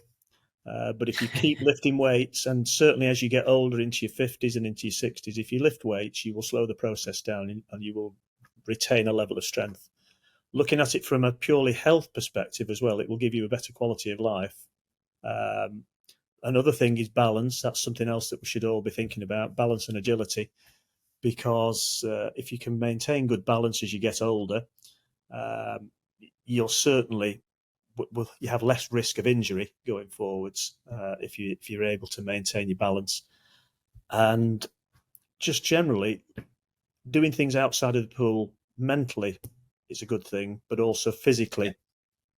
But if you keep lifting weights, and certainly as you get older into your 50s and into your 60s, if you lift weights, you will slow the process down and you will retain a level of strength. Looking at it from a purely health perspective as well, it will give you a better quality of life. Another thing is balance. That's something else that we should all be thinking about, balance and agility, because if you can maintain good balance as you get older, you'll certainly you have less risk of injury going forwards if you're able to maintain your balance. And just generally, doing things outside of the pool mentally is a good thing, but also physically,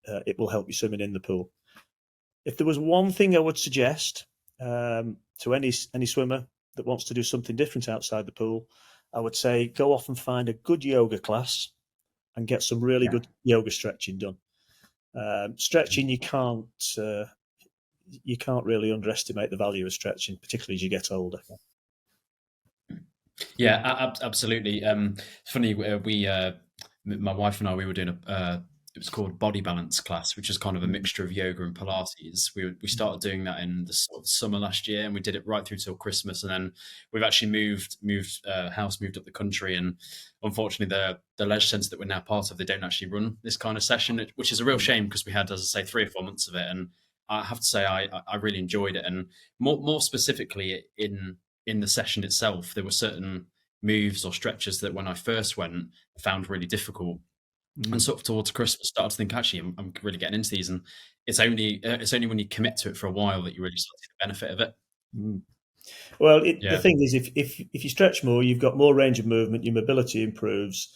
it will help you swimming in the pool. If there was one thing I would suggest to any swimmer that wants to do something different outside the pool, I would say go off and find a good yoga class and get some really good yoga stretching done. Stretching, you can't really underestimate the value of stretching, particularly as you get older. Yeah, absolutely. It's funny, my wife and I, we were doing it was called body balance class, which is kind of a mixture of yoga and Pilates. We started doing that in the sort of summer last year, and we did it right through till Christmas. And then we've actually moved house, moved up the country, and unfortunately, the leisure centre that we're now part of, they don't actually run this kind of session, which is a real shame because we had, as I say, 3 or 4 months of it, and I have to say I really enjoyed it. And more specifically in the session itself, there were certain moves or stretches that when I first went, I found really difficult. And sort of towards Christmas, started to think, actually, I'm really getting into these, and it's only when you commit to it for a while that you really start to see the benefit of it. Well, the thing is, if you stretch more, you've got more range of movement, your mobility improves.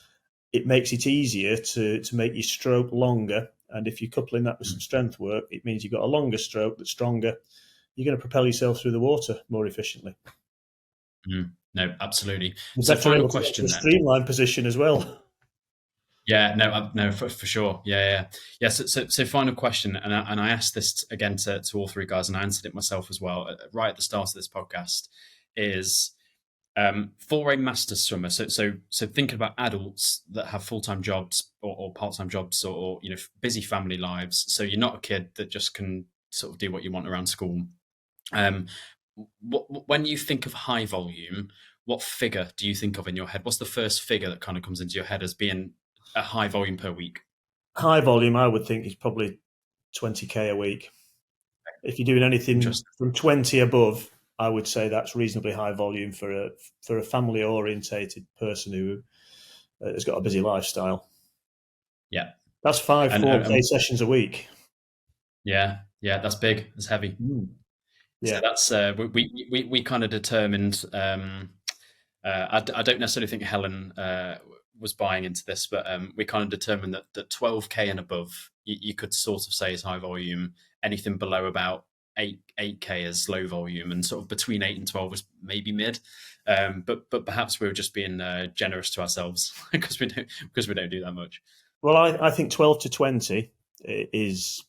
It makes it easier to make your stroke longer, and if you're coupling that with some strength work, it means you've got a longer stroke that's stronger. You're going to propel yourself through the water more efficiently. No, absolutely. So final question, then. Streamline position as well. Yeah, no, for sure. Yeah. So final question, and I asked this again to all 3 guys, and I answered it myself as well right at the start of this podcast. Is for a master swimmer. So thinking about adults that have full-time jobs or part-time jobs or busy family lives. So you're not a kid that just can sort of do what you want around school. When you think of high volume, what figure do you think of in your head? What's the first figure that kind of comes into your head as being a high volume per week? High volume, I would think, is probably 20k a week. If you're doing anything from 20 above, I would say that's reasonably high volume for a family orientated person who has got a busy lifestyle. Yeah, that's 4K sessions a week. Yeah, that's big. That's heavy. Yeah, so that's we kind of determined. I don't necessarily think Helen was buying into this, but we kind of determined that 12k and above you could sort of say is high volume. Anything below about 8k is low volume, and sort of between 8 and 12 was maybe mid. But perhaps we were just being generous to ourselves because we don't do that much. Well, I think 12 to 20 is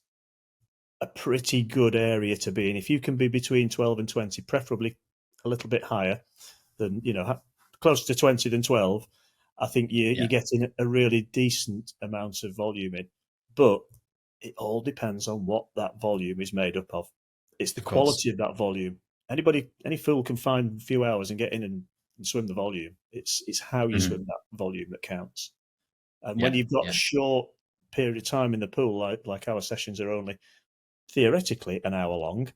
a pretty good area to be in. If you can be between 12 and 20, preferably a little bit higher than, closer to 20 than 12, I think you're getting a really decent amount of volume in. But it all depends on what that volume is made up of. It's the Of course. quality of that volume. Any fool can find a few hours and get in and swim the volume. It's how you swim that volume that counts. And when you've got a short period of time in the pool, like our sessions are only theoretically an hour long,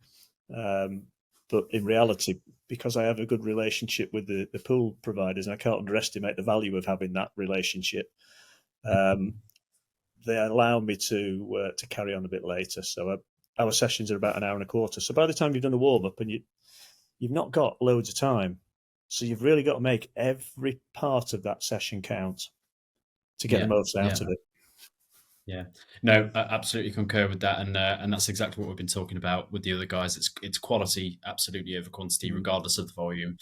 but in reality, because I have a good relationship with the pool providers, and I can't underestimate the value of having that relationship, they allow me to carry on a bit later. So our sessions are about an hour and a quarter. So by the time you've done the warm up, and you've not got loads of time, so you've really got to make every part of that session count to get the most out of it. Yeah, no, I absolutely concur with that, and that's exactly what we've been talking about with the other guys. It's quality absolutely over quantity, regardless of the volume.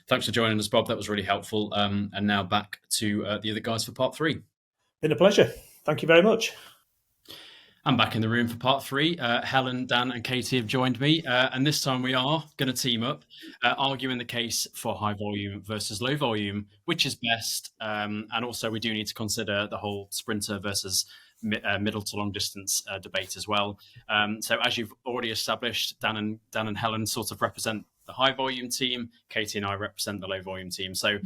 Thanks for joining us, Bob. That was really helpful. And now back to the other guys for part 3. Been a pleasure. Thank you very much. I'm back in the room for part 3. Helen, Dan, and Katie have joined me, and this time we are going to team up, arguing the case for high volume versus low volume, which is best, and also we do need to consider the whole sprinter versus middle to long distance debate as well. So as you've already established, Dan and Helen sort of represent the high volume team. Katie and I represent the low volume team. So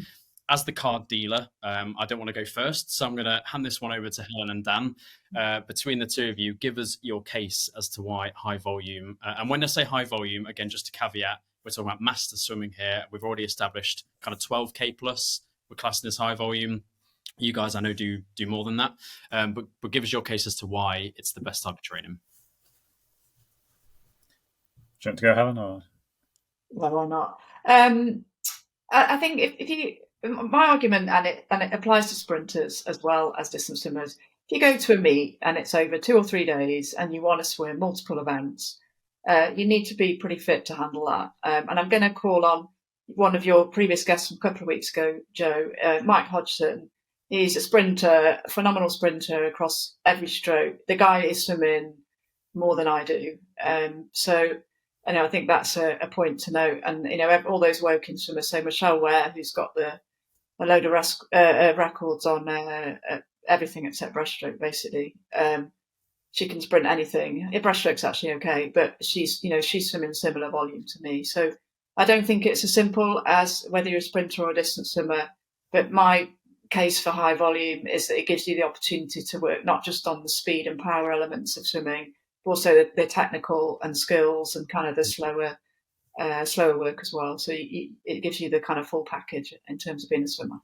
as the card dealer, I don't want to go first, so I'm going to hand this one over to Helen and Dan. Between the two of you, give us your case as to why high volume. And when I say high volume, again, just a caveat, we're talking about master swimming here. We've already established kind of 12K plus. We're classing as high volume. You guys, I know, do more than that. But give us your case as to why it's the best type of training. Do you want to go, Helen? Or? No, why not? I think if you... My argument, and it applies to sprinters as well as distance swimmers, if you go to a meet and it's over 2 or 3 days and you want to swim multiple events, you need to be pretty fit to handle that. And I'm going to call on one of your previous guests from a couple of weeks ago, Joe, Mike Hodgson. He's a sprinter, a phenomenal sprinter across every stroke. The guy is swimming more than I do. So I think that's a point to note. And, all those Woking swimmers, so Michelle Ware, who's got a load of records on everything except breaststroke, basically. She can sprint anything. Breaststroke's actually okay, but she's swimming similar volume to me. So I don't think it's as simple as whether you're a sprinter or a distance swimmer. But my case for high volume is that it gives you the opportunity to work not just on the speed and power elements of swimming, but also the technical and skills and kind of the slower work as well. So it gives you the kind of full package in terms of being a swimmer.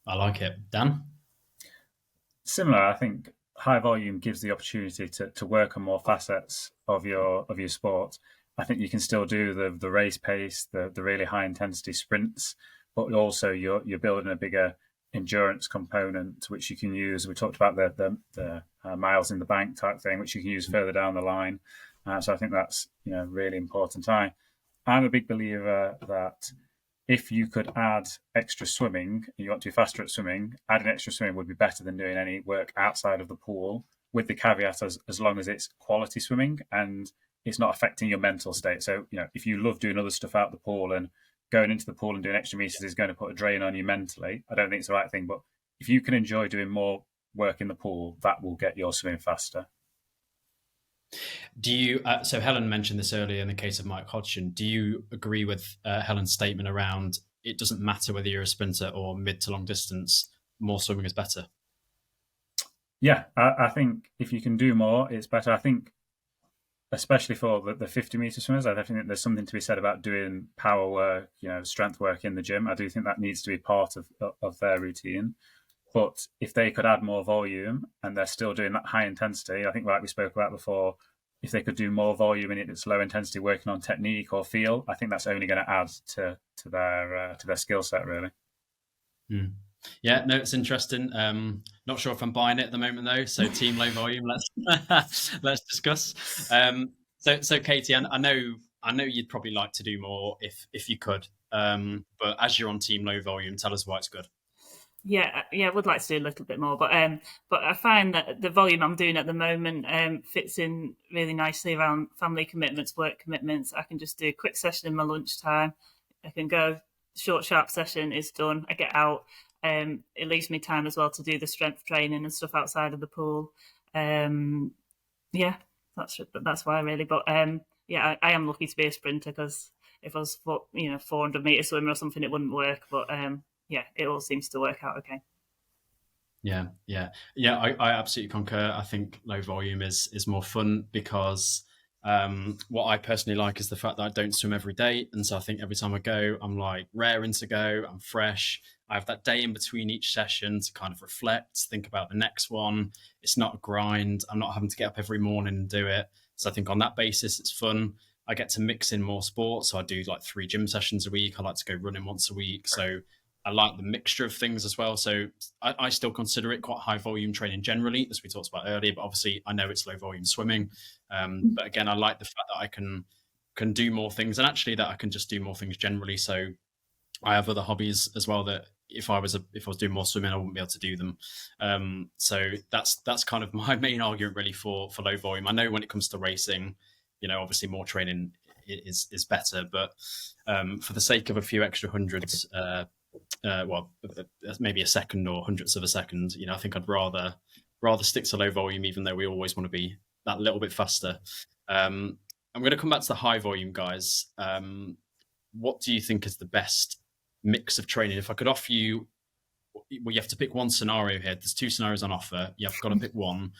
I like it. Dan? Similar, I think high volume gives the opportunity to work on more facets of your sport. I think you can still do the race pace, the really high intensity sprints, but also you're building a bigger endurance component, which you can use. We talked about the miles in the bank type thing, which you can use further down the line. So I think that's really important. I'm a big believer that if you could add extra swimming, you want to be faster at swimming, adding extra swimming would be better than doing any work outside of the pool, with the caveat as long as it's quality swimming and it's not affecting your mental state. So, if you love doing other stuff out the pool and going into the pool and doing extra meters is going to put a drain on you mentally, I don't think it's the right thing. But if you can enjoy doing more work in the pool, that will get your swimming faster. Do you? So Helen mentioned this earlier in the case of Mike Hodgson. Do you agree with Helen's statement around it doesn't matter whether you're a sprinter or mid to long distance, more swimming is better? Yeah, I think if you can do more, it's better. I think, especially for the 50-meter swimmers, I definitely think there's something to be said about doing power work, strength work in the gym. I do think that needs to be part of their routine. But if they could add more volume and they're still doing that high intensity, I think like we spoke about before, if they could do more volume and it's low intensity working on technique or feel, I think that's only going to add to their skill set, really. Mm. Yeah, no, it's interesting. Not sure if I'm buying it at the moment though. So team low volume, let's discuss. So Katie, I know you'd probably like to do more if you could. But as you're on team low volume, tell us why it's good. Yeah, I would like to do a little bit more, but I find that the volume I'm doing at the moment fits in really nicely around family commitments, work commitments. I can just do a quick session in my lunchtime. I can go short, sharp session is done. I get out. It leaves me time as well to do the strength training and stuff outside of the pool. Yeah, that's why really. But yeah, I am lucky to be a sprinter, because if I was 400 meter swimmer or something, it wouldn't work. But yeah, it all seems to work out okay. Yeah. I absolutely concur. I think low volume is more fun because what I personally like is the fact that I don't swim every day, and so I think every time I go, I'm like raring to go. I'm fresh. I have that day in between each session to kind of reflect, think about the next one. It's not a grind. I'm not having to get up every morning and do it. So I think on that basis, it's fun. I get to mix in more sports. So I do like 3 gym sessions a week. I like to go running once a week. So I like the mixture of things as well. So I still consider it quite high volume training generally, as we talked about earlier. But obviously, I know it's low volume swimming. But again, I like the fact that I can do more things, and actually that I can just do more things generally. So I have other hobbies as well that if I was doing more swimming, I wouldn't be able to do them. So that's kind of my main argument really for low volume. I know when it comes to racing, obviously more training is better, but for the sake of a few extra hundreds, maybe a second or hundredths of a second, I think I'd rather stick to low volume, even though we always want to be that little bit faster. I'm going to come back to the high volume guys. What do you think is the best mix of training? If I could offer you, well, you have to pick one scenario here. There's 2 scenarios on offer. You've got to pick one.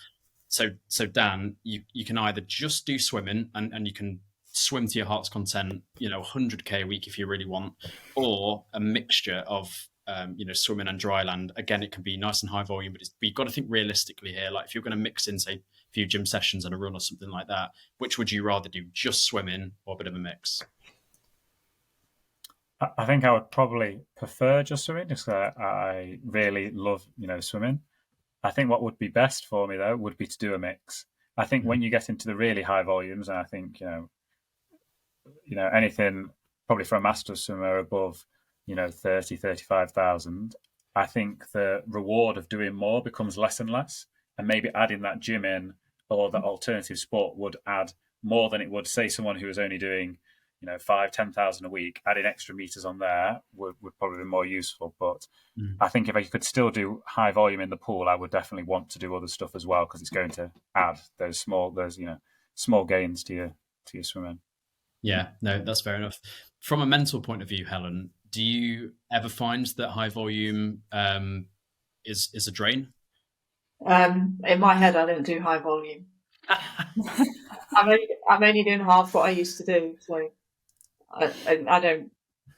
So Dan, you can either just do swimming and you can swim to your heart's content, 100k a week if you really want, or a mixture of swimming and dry land. Again, it can be nice and high volume, but you've got to think realistically here. Like if you're going to mix in, say, a few gym sessions and a run or something like that, which would you rather do, just swimming or a bit of a mix? I think I would probably prefer just swimming, just because I really love, swimming. I think what would be best for me though would be to do a mix. I think when you get into the really high volumes, and I think anything probably for a master's swimmer above 35,000, I think the reward of doing more becomes less and less, and maybe adding that gym in or that alternative sport would add more than it would, say, someone who was only doing 5,000-10,000 a week. Adding extra meters on there would probably be more useful. But I think if I could still do high volume in the pool, I would definitely want to do other stuff as well, because it's going to add those small gains to your swimming. Yeah, no, that's fair enough. From a mental point of view, Helen, do you ever find that high volume is a drain? In my head, I don't do high volume. I'm only doing half what I used to do, so I don't.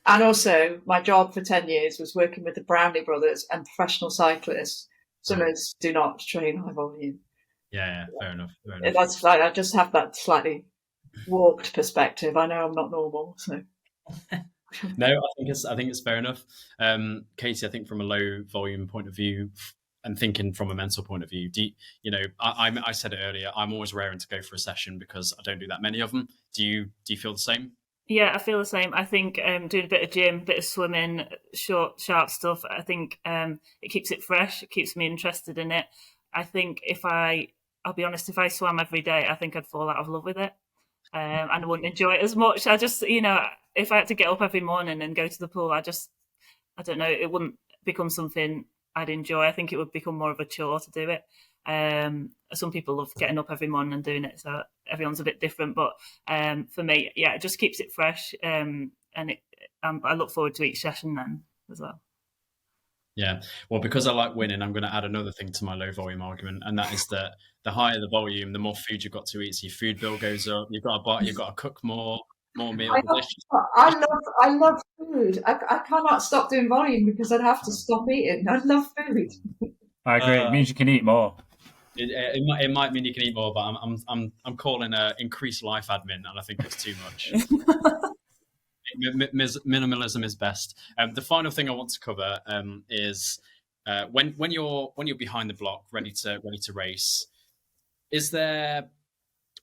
And also, my job for 10 years was working with the Brownlee brothers and professional cyclists. Swimmers do not train high volume. Yeah, fair enough. That's like, I just have that slightly warped perspective. I know I'm not normal, so. No, I think it's fair enough. Katie, I think from a low volume point of view, and thinking from a mental point of view, I said it earlier, I'm always raring to go for a session because I don't do that many of them. Do you feel the same? Yeah, I feel the same. I think doing a bit of gym, bit of swimming, short, sharp stuff, I think it keeps it fresh. It keeps me interested in it. I think I'll be honest, if I swam every day, I think I'd fall out of love with it. And I wouldn't enjoy it as much. I just, if I had to get up every morning and go to the pool, I don't know, it wouldn't become something I'd enjoy. I think it would become more of a chore to do it. Some people love getting up every morning and doing it, so everyone's a bit different. But for me, yeah, it just keeps it fresh, and I look forward to each session then as well. Yeah, well, because I like winning, I'm going to add another thing to my low volume argument, and that is that the higher the volume, the more food you've got to eat. So your food bill goes up. You've got to cook more meals. I love food. I cannot stop doing volume because I'd have to stop eating. I love food. I agree. It means you can eat more. It might mean you can eat more, but I'm calling increased life admin, and I think it's too much. Minimalism is best. The final thing I want to cover is when you're behind the block, ready to race. Is there?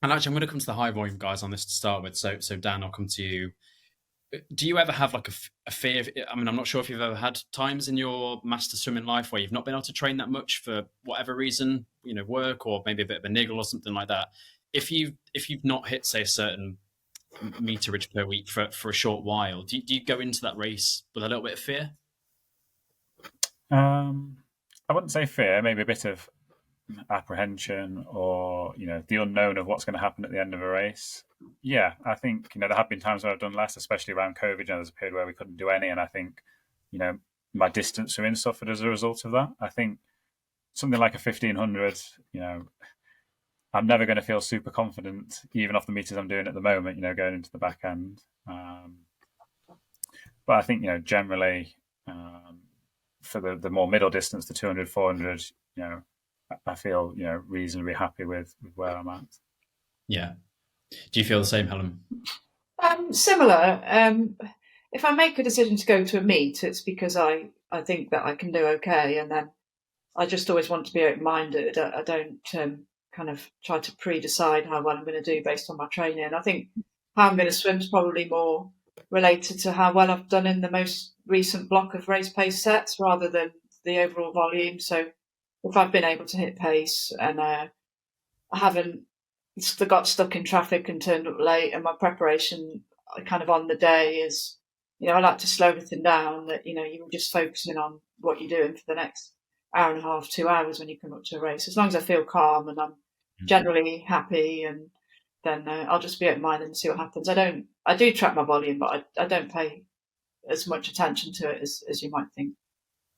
And actually, I'm going to come to the high volume guys on this to start with. So Dan, I'll come to you. Do you ever have like a fear? I'm not sure if you've ever had times in your master swimming life where you've not been able to train that much for whatever reason, work or maybe a bit of a niggle or something like that. If you've not hit, say, a certain meterage per week for a short while, do you go into that race with a little bit of fear? I wouldn't say fear, maybe a bit of apprehension or, the unknown of what's going to happen at the end of a race. Yeah, I think, there have been times where I've done less, especially around COVID. There's a period where we couldn't do any. And I think, my distance swimming suffered as a result of that. I think something like a 1500, I'm never going to feel super confident, even off the meters I'm doing at the moment, going into the back end. But I think, generally, for the more middle distance, the 200, 400, I feel, reasonably happy with where I'm at. Yeah. Do you feel the same, Helen? Similar. If I make a decision to go to a meet, it's because I think that I can do okay, and then I just always want to be open-minded. I don't kind of try to pre-decide how well I'm going to do based on my training. I think how I'm going to swim is probably more related to how well I've done in the most recent block of race pace sets rather than the overall volume. So if I've been able to hit pace and I haven't got stuck in traffic and turned up late, and my preparation kind of on the day is, I like to slow everything down, that, you're just focusing on what you're doing for the next hour and a half, 2 hours when you come up to a race. As long as I feel calm and I'm generally happy, and then I'll just be open-minded and see what happens. I do track my volume, but I don't pay as much attention to it as you might think.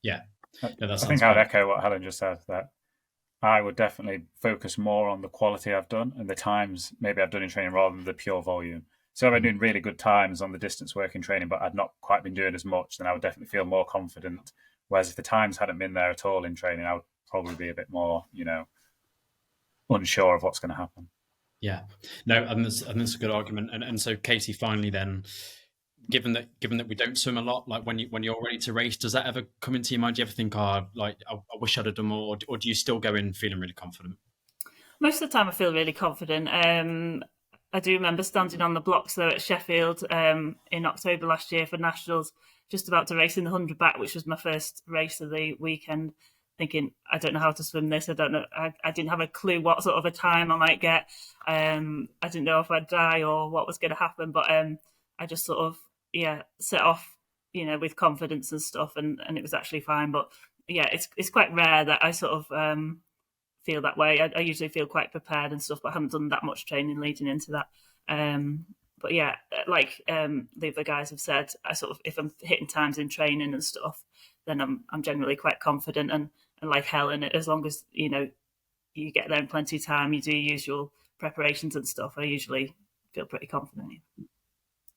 Yeah. I think I'd echo what Helen just said, that I would definitely focus more on the quality I've done and the times maybe I've done in training rather than the pure volume. So if I'm doing really good times on the distance work in training, but I'd not quite been doing as much, then I would definitely feel more confident. Whereas if the times hadn't been there at all in training, I would probably be a bit more, unsure of what's going to happen. Yeah, no, and that's a good argument. And so, Katie, finally, then, given that we don't swim a lot, like when you're ready to race, does that ever come into your mind? Do you ever think, I wish I'd have done more, or do you still go in feeling really confident? Most of the time, I feel really confident. I do remember standing on the blocks there at Sheffield in October last year for Nationals, just about to race in the 100 back, which was my first race of the weekend, thinking, I don't know how to swim this. I don't know. I didn't have a clue what sort of a time I might get. I didn't know if I'd die or what was going to happen, but I just sort of, set off, with confidence and stuff, and it was actually fine. But yeah, it's quite rare that I sort of feel that way. I usually feel quite prepared and stuff, but I haven't done that much training leading into that. But yeah, like the other guys have said, I sort of, if I'm hitting times in training and stuff, then I'm generally quite confident. And like Helen, as long as you get there in plenty of time, you do your usual preparations and stuff, I usually feel pretty confident.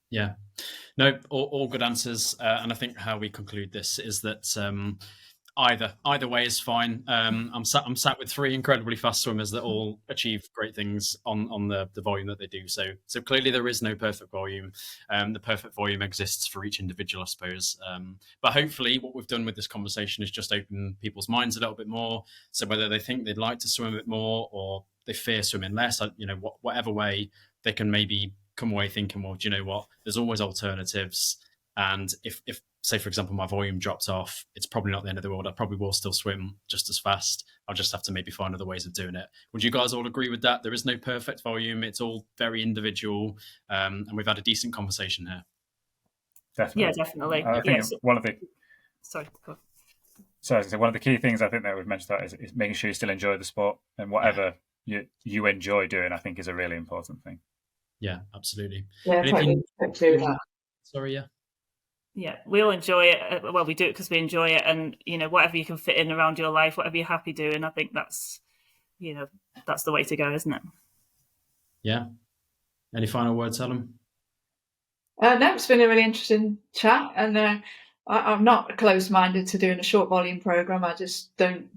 Yeah, no, all good answers. And I think how we conclude this is that either way is fine. I'm sat with three incredibly fast swimmers that all achieve great things on the volume that they do. So clearly there is no perfect volume. The perfect volume exists for each individual, I suppose. But hopefully what we've done with this conversation is just open people's minds a little bit more. So whether they think they'd like to swim a bit more or they fear swimming less, whatever way, they can maybe come away thinking, well, do you know what? There's always alternatives. And if say, for example, my volume dropped off, it's probably not the end of the world. I probably will still swim just as fast. I'll just have to maybe find other ways of doing it. Would you guys all agree with that? There is no perfect volume. It's all very individual. And we've had a decent conversation here. Definitely. Yeah, definitely. I think one of the... Sorry, go on. So one of the key things I think that we've mentioned that is making sure you still enjoy the sport, and whatever you enjoy doing, I think is a really important thing. Yeah, absolutely. Yeah, totally with that. Sorry, yeah. Yeah, we all enjoy it. Well, we do it because we enjoy it, and whatever you can fit in around your life, whatever you're happy doing, I think that's the way to go, isn't it? Yeah. Any final words, Helen? No, it's been a really interesting chat, and I'm not closed-minded to doing a short volume program. I just don't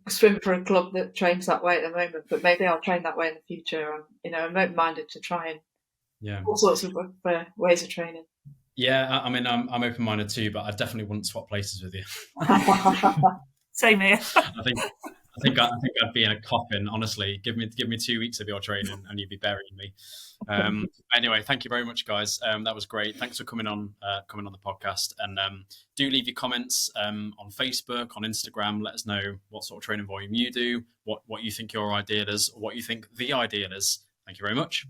swim for a club that trains that way at the moment, but maybe I'll train that way in the future. I'm open-minded to trying all sorts of ways of training. Yeah, I mean, I'm open-minded too, but I definitely wouldn't swap places with you. Same here. I think I'd be in a coffin. Honestly, give me 2 weeks of your training, and you'd be burying me. Anyway, thank you very much, guys. That was great. Thanks for coming on the podcast, and do leave your comments on Facebook, on Instagram. Let us know what sort of training volume you do, what you think your ideal is, or what you think the ideal is. Thank you very much.